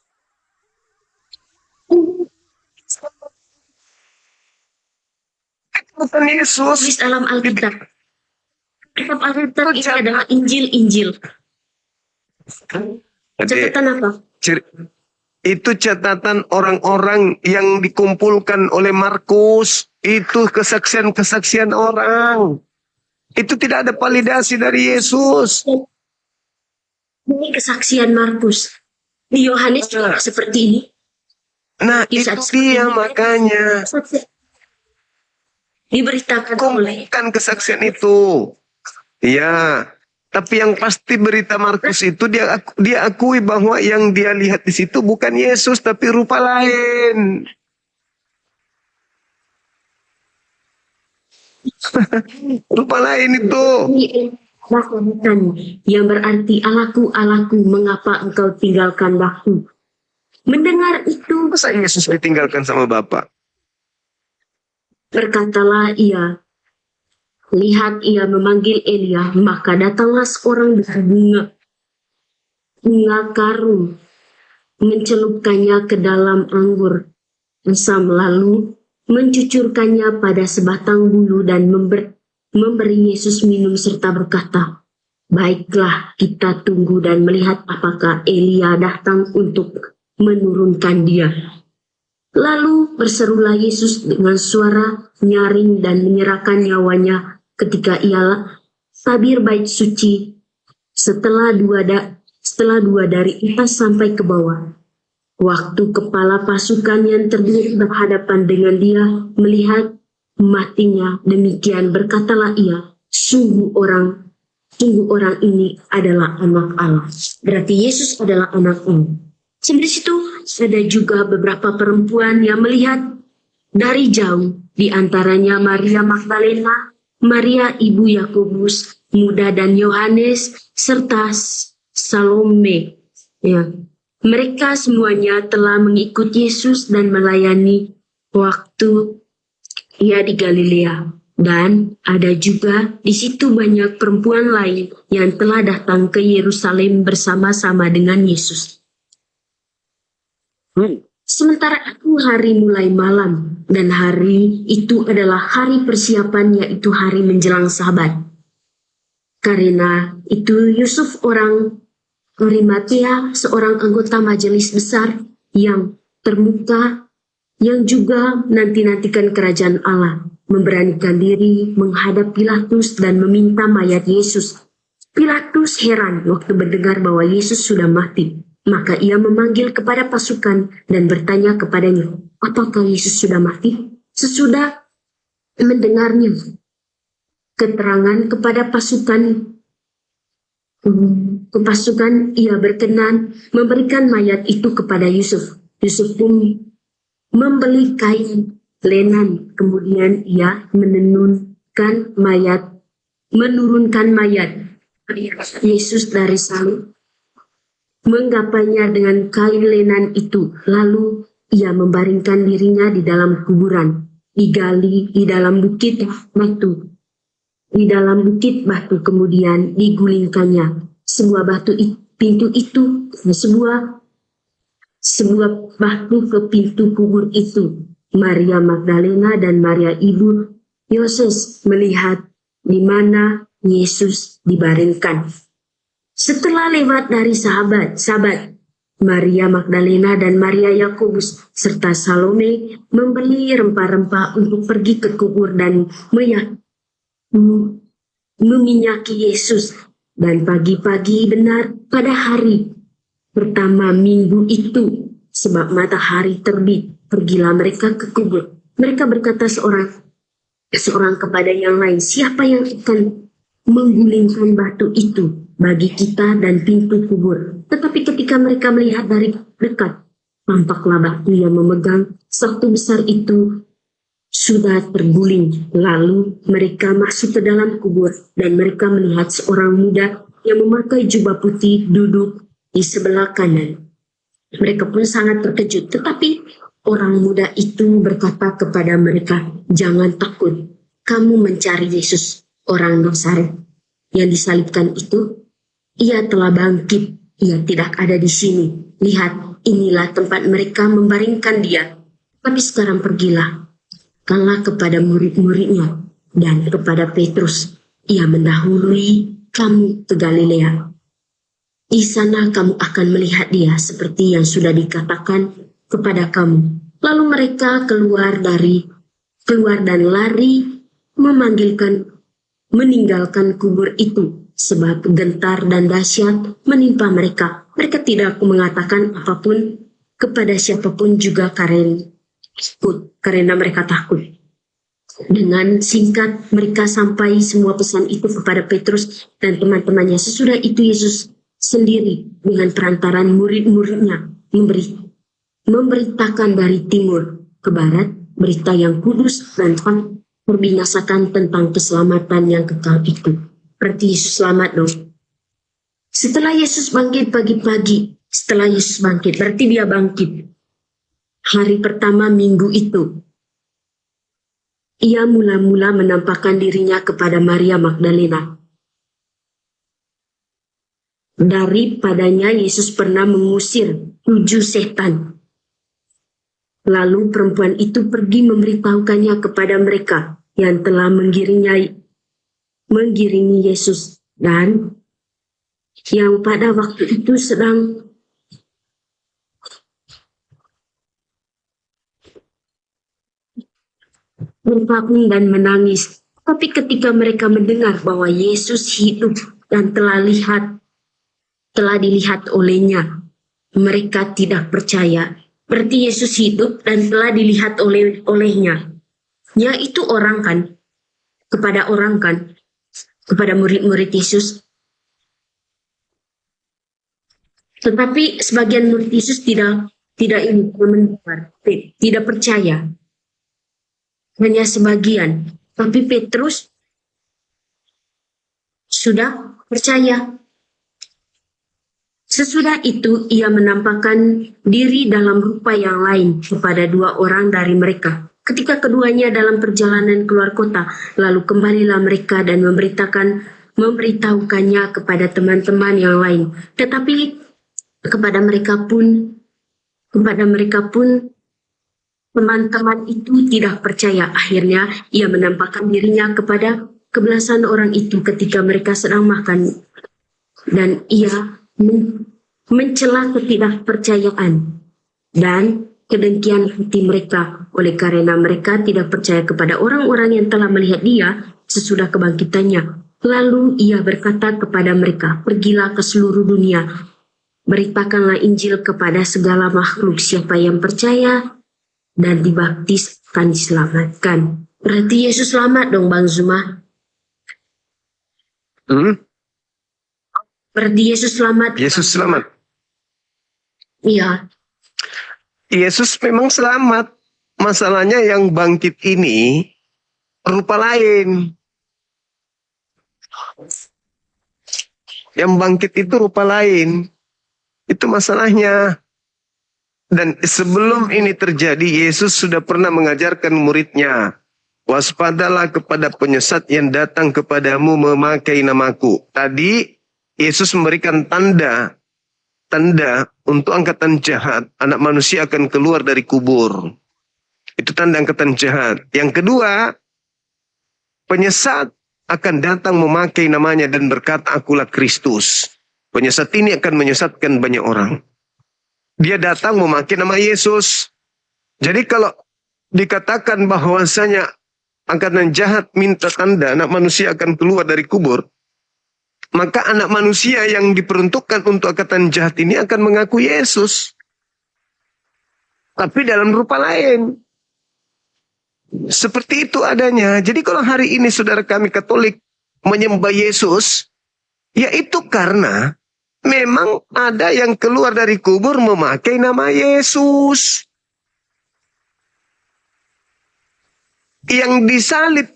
Itu bukan Yesus. tulis dalam Alkitab. Kitab Alkitab ini adalah Injil-Injil. Catatan apa? Itu catatan orang-orang yang dikumpulkan oleh Markus. Itu kesaksian-kesaksian orang. Itu tidak ada validasi dari Yesus. Ini kesaksian Markus. Di Yohanes juga seperti ini. Nah, itu dia makanya. Diberitakan oleh Kumpulkan kesaksian itu. Ya, tapi yang pasti berita Markus itu dia akui bahwa yang dia lihat di situ bukan Yesus tapi rupa lain. Rupa lain itu. Yang berarti Allahku, Allahku, mengapa engkau tinggalkan aku? Mendengar itu, Masa Yesus ditinggalkan sama Bapa? berkatalah ia, lihat ia memanggil Elia, maka datanglah seorang dengan bunga karung, mencelupkannya ke dalam anggur asam, lalu mencucurkannya pada sebatang bulu dan memberi Yesus minum serta berkata, baiklah kita tunggu dan melihat apakah Elia datang untuk menurunkan dia. Lalu berserulah Yesus dengan suara nyaring dan menyerahkan nyawanya ketika ia tabir bait suci setelah dua dari atas sampai ke bawah. Waktu kepala pasukan yang terdiri berhadapan dengan dia melihat matinya demikian, berkatalah ia, sungguh orang ini adalah anak Allah. Berarti Yesus adalah anak Allah. Sampai situ ada juga beberapa perempuan yang melihat dari jauh, di antaranya Maria Magdalena, Maria ibu Yakobus muda dan Yohanes, serta Salome. Ya. Mereka semuanya telah mengikut Yesus dan melayani waktu ia di Galilea. Dan ada juga di situ banyak perempuan lain yang telah datang ke Yerusalem bersama-sama dengan Yesus. Sementara itu hari mulai malam, dan hari itu adalah hari persiapan, yaitu hari menjelang Sabat. Karena itu Yusuf orang Arimatea, seorang anggota majelis besar yang termuka, yang juga nanti-nantikan kerajaan Allah, memberanikan diri menghadap Pilatus dan meminta mayat Yesus. Pilatus heran waktu mendengar bahwa Yesus sudah mati. Maka ia memanggil kepada pasukan dan bertanya kepadanya, apakah Yesus sudah mati? Sesudah mendengarnya keterangan kepada pasukan, ia berkenan memberikan mayat itu kepada Yusuf. Yusuf pun membeli kain lenan, kemudian ia menurunkan mayat Yesus dari salib, menggapainya dengan kain lenan itu, lalu ia membaringkan dirinya di dalam kuburan, digali di dalam bukit batu, kemudian digulingkannya sebuah batu ke pintu kubur itu. Maria Magdalena dan Maria ibu Yoses melihat di mana Yesus dibaringkan. Setelah lewat dari sabat, Maria Magdalena dan Maria Yakobus serta Salome membeli rempah-rempah untuk pergi ke kubur dan meminyaki Yesus. Dan pagi-pagi benar pada hari pertama minggu itu, sebab matahari terbit, pergilah mereka ke kubur. Mereka berkata seorang kepada yang lain, siapa yang akan menggulingkan batu itu bagi kita dan pintu kubur? Tetapi ketika mereka melihat dari dekat, tampaklah batu yang memegang satu besar itu sudah terguling. Lalu mereka masuk ke dalam kubur dan mereka melihat seorang muda yang memakai jubah putih duduk di sebelah kanan. Mereka pun sangat terkejut, tetapi orang muda itu berkata kepada mereka, jangan takut, kamu mencari Yesus, orang Nazaret yang disalibkan itu. Ia telah bangkit, ia tidak ada di sini. Lihat, inilah tempat mereka membaringkan dia. Tapi sekarang pergilah, katakanlah kepada murid-muridnya dan kepada Petrus, ia mendahului kamu ke Galilea. Di sana kamu akan melihat dia seperti yang sudah dikatakan kepada kamu. Lalu mereka keluar dan lari meninggalkan kubur itu, sebab gentar dan dahsyat menimpa mereka. Mereka tidak mengatakan apapun kepada siapapun juga karena mereka takut. Dengan singkat mereka sampai semua pesan itu kepada Petrus dan teman-temannya. Sesudah itu Yesus sendiri dengan perantaran murid-muridnya memberitakan dari timur ke barat berita yang kudus dan membinasakan tentang keselamatan yang kekal itu. Berarti Yesus selamat dong. Setelah Yesus bangkit pagi-pagi, berarti dia bangkit hari pertama minggu itu. Ia mula-mula menampakkan dirinya kepada Maria Magdalena. Daripadanya Yesus pernah mengusir 7 setan. Lalu perempuan itu pergi memberitahukannya kepada mereka yang telah menggiringi Yesus dan yang pada waktu itu sedang berpakung dan menangis. Tapi ketika mereka mendengar bahwa Yesus hidup dan telah dilihat olehnya, mereka tidak percaya. Berarti Yesus hidup dan telah dilihat olehnya. Ya itu orang kan, kepada murid-murid Yesus. Tetapi sebagian murid Yesus tidak mendengar, tidak percaya. Hanya sebagian. Tapi Petrus sudah percaya. Sesudah itu ia menampakkan diri dalam rupa yang lain kepada 2 orang dari mereka. Ketika keduanya dalam perjalanan keluar kota, lalu kembalilah mereka dan memberitahukannya kepada teman-teman yang lain. Tetapi kepada mereka pun teman-teman itu tidak percaya. Akhirnya ia menampakkan dirinya kepada kebelasan orang itu ketika mereka sedang makan. Dan ia mencela ketidakpercayaan dan kedengkian hati mereka oleh karena mereka tidak percaya kepada orang-orang yang telah melihat dia sesudah kebangkitannya. Lalu ia berkata kepada mereka, pergilah ke seluruh dunia, beritakanlah Injil kepada segala makhluk. Siapa yang percaya dan dibaptis akan diselamatkan. Berarti Yesus selamat dong Bang Zuma. Berarti Yesus selamat. Yesus selamat. Iya. Yesus memang selamat. Masalahnya yang bangkit ini rupa lain. Yang bangkit itu rupa lain. Itu masalahnya. Dan sebelum ini terjadi, Yesus sudah pernah mengajarkan muridnya. Waspadalah kepada penyesat yang datang kepadamu memakai namaku. Tadi Yesus memberikan tanda untuk angkatan jahat. Anak manusia akan keluar dari kubur. Itu tanda angkatan jahat. Yang kedua, penyesat akan datang memakai namanya dan berkata, akulah Kristus. Penyesat ini akan menyesatkan banyak orang. dia datang memakai nama Yesus. Jadi kalau dikatakan bahwasanya angkatan jahat minta tanda anak manusia akan keluar dari kubur, maka anak manusia yang diperuntukkan untuk angkatan jahat ini akan mengaku Yesus. Tapi dalam rupa lain. Seperti itu adanya. Jadi kalau hari ini saudara kami Katolik menyembah Yesus, yaitu karena memang ada yang keluar dari kubur memakai nama Yesus. Yang disalib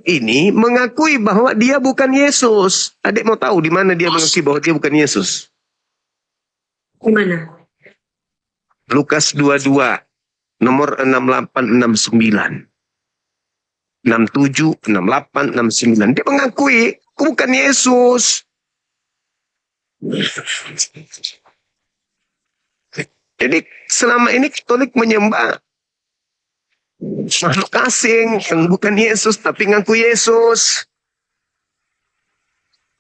ini mengakui bahwa dia bukan Yesus. Adik mau tahu di mana dia mengakui bahwa dia bukan Yesus? Di mana? Lukas 22 nomor 6869. 67, 68, 69. Dia mengakui aku bukan Yesus. Jadi selama ini Katolik menyembah makhluk asing yang bukan Yesus tapi ngaku Yesus.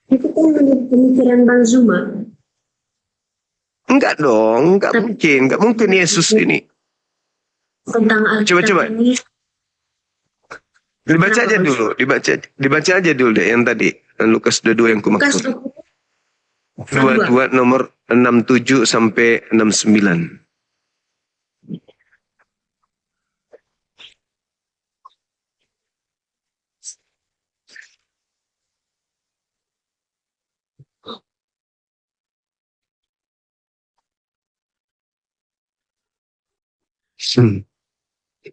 Itu kan menjadi pemikiran Bang Zuma. Enggak dong, enggak mungkin Yesus ini. Tentang Alkitab Coba. ini. Dibaca aja dulu deh yang tadi. Lukas 22 yang Lukas kumaksud. 22 nomor 67 sampai 69.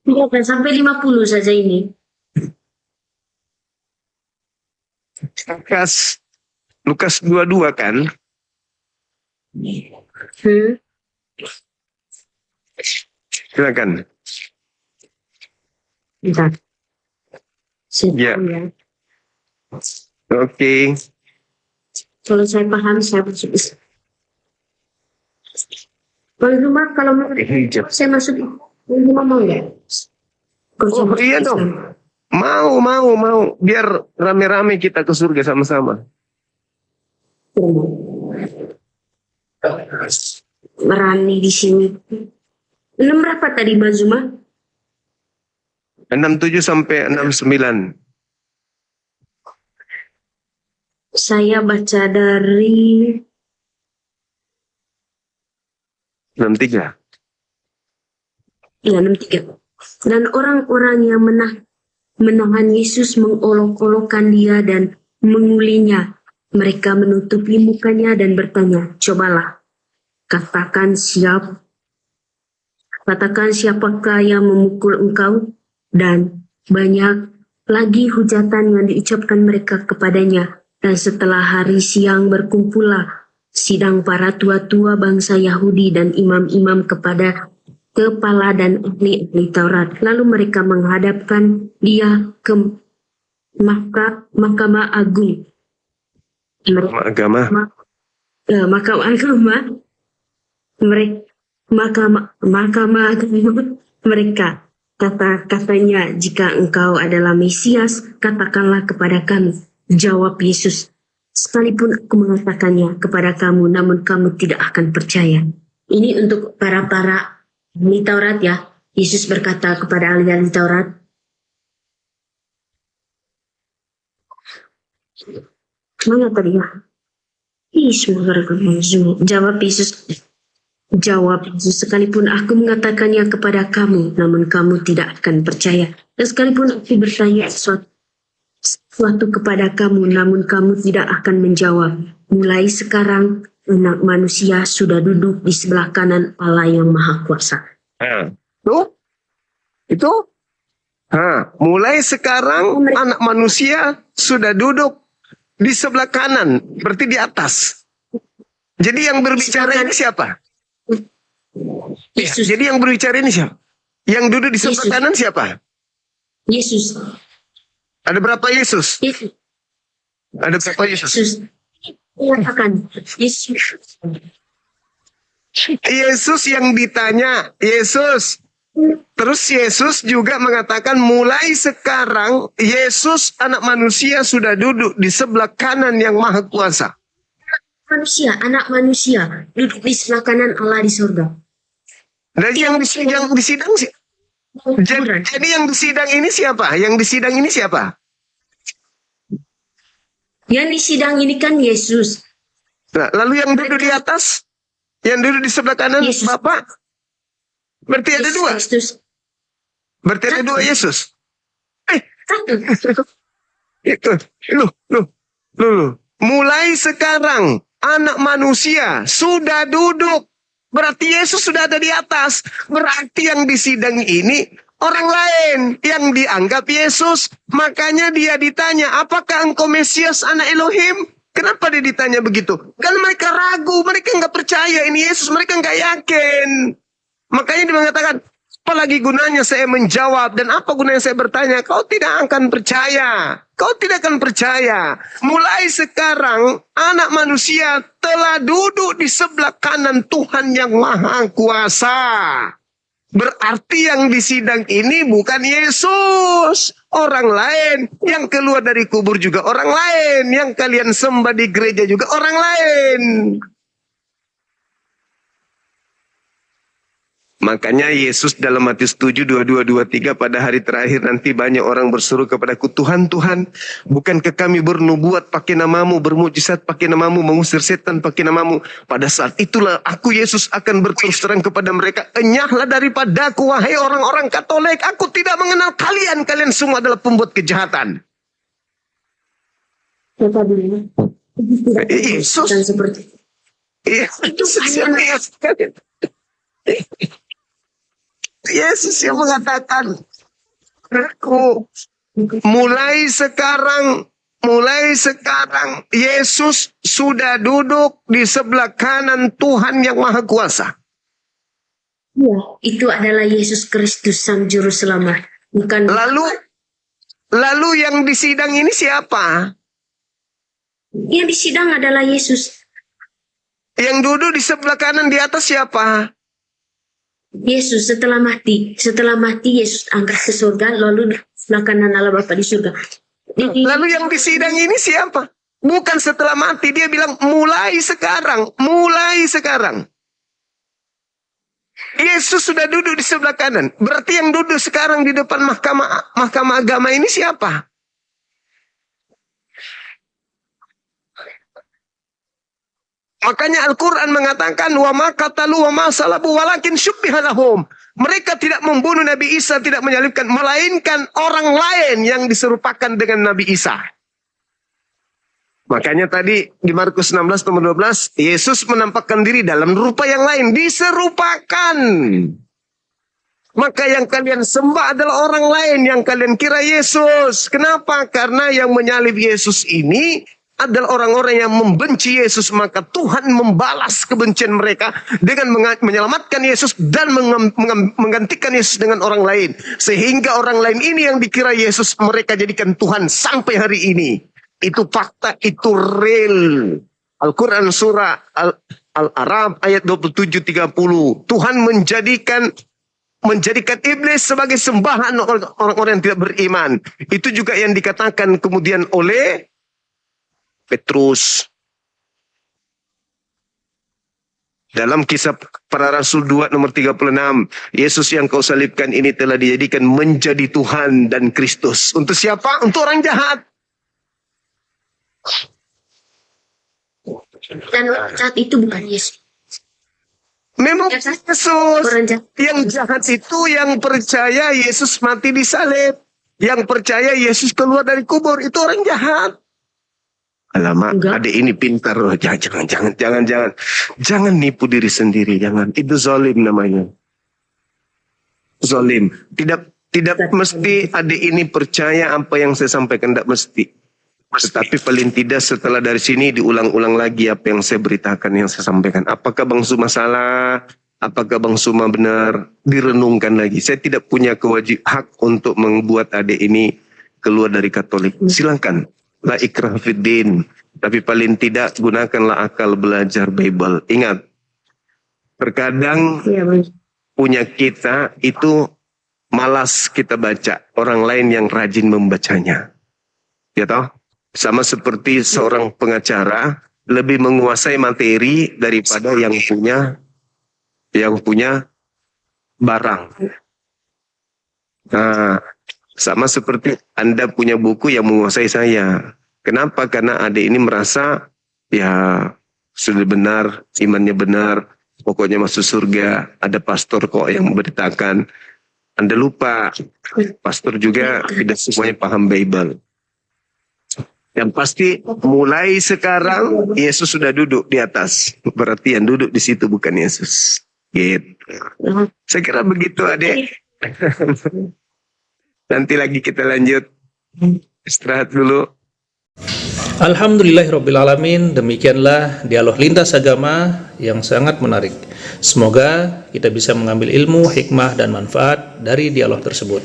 Iya, sampai 50 saja ini. Lukas 22 kan? Silakan. Bentar. Ya. Ya. Oke. Kalau saya paham, saya masuk Islam. Bang Zuma, kalau mau saya masuk Islam, Bang Zuma mau nggak? Kalau saya Oh masuk iya Islam. dong. Mau. Biar rame-rame kita ke surga sama-sama. Berani di sini. 6 berapa tadi Bang Zuma? 67 sampai 69. Saya baca dari 63. ya 63. Dan orang-orang yang menahan Yesus mengolok-olokkan dia dan mengulinya. Mereka menutupi mukanya dan bertanya, cobalah, katakan siapakah yang memukul engkau? Dan banyak lagi hujatan yang diucapkan mereka kepadanya. Dan setelah hari siang berkumpullah sidang para tua-tua bangsa Yahudi dan imam-imam kepada kepala dan ahli-ahli Taurat. Lalu mereka menghadapkan dia ke Mahkamah Agung. Agama. Mahkamah Agama mereka. Katanya, jika engkau adalah Mesias, katakanlah kepada kami. Jawab Yesus, sekalipun aku mengatakannya kepada kamu, namun kamu tidak akan percaya. Ini untuk para ahli Taurat ya. Yesus berkata kepada ahli Taurat, mana tadi ya? Jawab Yesus, sekalipun aku mengatakannya kepada kamu, namun kamu tidak akan percaya. Dan sekalipun aku bertanya sesuatu kepada kamu, namun kamu tidak akan menjawab. Mulai sekarang, Anak Manusia sudah duduk di sebelah kanan Allah yang Maha Kuasa. Itu? Mulai sekarang Anak Manusia sudah duduk di sebelah kanan, berarti di atas. Jadi yang berbicara ini siapa? Yesus. Jadi yang berbicara ini siapa? Yang duduk di sebelah Yesus. kanan siapa? Yesus. Ada berapa Yesus? Yesus. Ada berapa Yesus? Yesus. Katakan. Yesus. Yesus yang ditanya, Yesus. Terus Yesus juga mengatakan mulai sekarang Yesus Anak Manusia sudah duduk di sebelah kanan yang Maha Kuasa. Manusia, anak manusia, duduk di sebelah kanan Allah di surga. Dan yang disidang sih. Jadi yang disidang ini siapa? Yang disidang ini siapa? Yang disidang ini kan Yesus. Nah, lalu yang duduk di atas, yang duduk di sebelah kanan Yesus. Bapak, berarti ada Yesus dua. Kristus. Berarti ada dua Yesus. Satu. Itu, loh. Mulai sekarang anak manusia sudah duduk. Berarti Yesus sudah ada di atas. Berarti yang disidang ini orang lain yang dianggap Yesus. Makanya dia ditanya, apakah engkau Mesias anak Elohim? Kenapa dia ditanya begitu? Karena mereka ragu, mereka nggak percaya ini Yesus, mereka nggak yakin. Makanya dia mengatakan, apalagi gunanya saya menjawab dan apa gunanya saya bertanya? Kau tidak akan percaya. Kau tidak akan percaya. Mulai sekarang anak manusia telah duduk di sebelah kanan Tuhan yang Maha Kuasa. Berarti yang disidang ini bukan Yesus. Orang lain. Yang keluar dari kubur juga orang lain. Yang kalian sembah di gereja juga orang lain. Makanya Yesus dalam Matius 7, 22, 23 pada hari terakhir nanti banyak orang berseru kepadaku, Tuhan, Tuhan, bukankah kami bernubuat pakai namamu, bermujizat pakai namamu, mengusir setan pakai namamu. Pada saat itulah aku Yesus akan berterus terang kepada mereka, enyahlah daripadaku wahai orang-orang Katolik, aku tidak mengenal kalian, kalian semua adalah pembuat kejahatan. Kata dulu. Yesus. Dan seperti Yesus yang mengatakan. Yesus yang mengatakan, aku mulai sekarang Yesus sudah duduk di sebelah kanan Tuhan yang Maha Kuasa. ya, itu adalah Yesus Kristus Sang Juru Selamat. Bukan Lalu yang disidang ini siapa? yang disidang adalah Yesus. Yang duduk di sebelah kanan di atas siapa? Yesus setelah mati Yesus angkat ke surga, lalu di sebelah kanan Allah Bapa di surga. Lalu yang disidang ini siapa? Bukan setelah mati, dia bilang mulai sekarang. Yesus sudah duduk di sebelah kanan. Berarti yang duduk sekarang di depan mahkamah agama ini siapa? Makanya Al-Quran mengatakan wa ma qatalu wa ma salabu walakin syubbiha lahum. Mereka tidak membunuh Nabi Isa, tidak menyalibkan, melainkan orang lain yang diserupakan dengan Nabi Isa. Makanya tadi di Markus 16 nomor 12, Yesus menampakkan diri dalam rupa yang lain, diserupakan. Maka yang kalian sembah adalah orang lain yang kalian kira Yesus. Kenapa? Karena yang menyalib Yesus ini adalah orang-orang yang membenci Yesus, maka Tuhan membalas kebencian mereka dengan menyelamatkan Yesus dan menggantikan Yesus dengan orang lain. Sehingga orang lain ini yang dikira Yesus mereka jadikan Tuhan sampai hari ini. Itu fakta, itu real. Al-Quran surah Al-Araf ayat 27-30. Tuhan menjadikan iblis sebagai sembahan orang-orang yang tidak beriman. Itu juga yang dikatakan kemudian oleh Petrus. Dalam kisah para Rasul 2 nomor 36. Yesus yang kau salibkan ini telah dijadikan menjadi Tuhan dan Kristus. Untuk siapa? Untuk orang jahat. Dan saat itu bukan Yesus. Memang Yesus. Yang jahat itu yang percaya Yesus mati di salib. Yang percaya Yesus keluar dari kubur. Itu orang jahat. Alamak, adik ini pintar. Jangan nipu diri sendiri. Jangan. Itu zalim namanya. Zalim. Tidak mesti adik ini percaya apa yang saya sampaikan. Tidak mesti. Tetapi paling tidak setelah dari sini diulang-ulang lagi apa yang saya beritakan, yang saya sampaikan. Apakah Bang Suma salah? Apakah Bang Suma benar? Direnungkan lagi. Saya tidak punya hak untuk membuat adik ini keluar dari Katolik. Silakan. La ikrah fiddin. Tapi paling tidak gunakanlah akal belajar Bible. Ingat. Terkadang punya kita itu malas kita baca. Orang lain yang rajin membacanya. Ya toh? Sama seperti seorang pengacara lebih menguasai materi daripada yang punya barang. Nah, sama seperti Anda punya buku yang menguasai saya. Kenapa? Karena adik ini merasa ya sudah benar, imannya benar, pokoknya masuk surga. Ada pastor kok yang memberitakan. Anda lupa, pastor juga tidak semuanya paham Bible. Yang pasti mulai sekarang Yesus sudah duduk di atas. Berarti yang duduk di situ bukan Yesus. Gitu. Saya kira begitu adik. Nanti lagi kita lanjut. Istirahat dulu. Alhamdulillahirrabbilalamin, demikianlah dialog lintas agama yang sangat menarik. Semoga kita bisa mengambil ilmu, hikmah, dan manfaat dari dialog tersebut.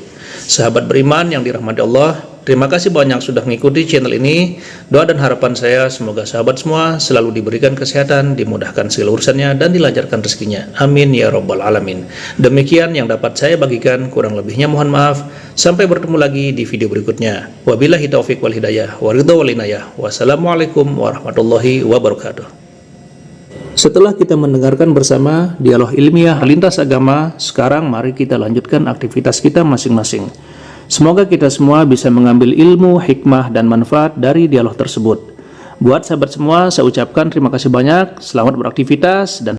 Sahabat beriman yang dirahmati Allah, terima kasih banyak sudah mengikuti channel ini. Doa dan harapan saya semoga sahabat semua selalu diberikan kesehatan, dimudahkan segala urusannya, dan dilancarkan rezekinya. Amin ya rabbal alamin. Demikian yang dapat saya bagikan, kurang lebihnya mohon maaf. Sampai bertemu lagi di video berikutnya. Wabillahi taufiq wal hidayah, waridho wal inayah. Wassalamualaikum warahmatullahi wabarakatuh. Setelah kita mendengarkan bersama dialog ilmiah lintas agama, sekarang mari kita lanjutkan aktivitas kita masing-masing. Semoga kita semua bisa mengambil ilmu, hikmah, dan manfaat dari dialog tersebut. Buat sahabat semua, saya ucapkan terima kasih banyak, selamat beraktivitas, dan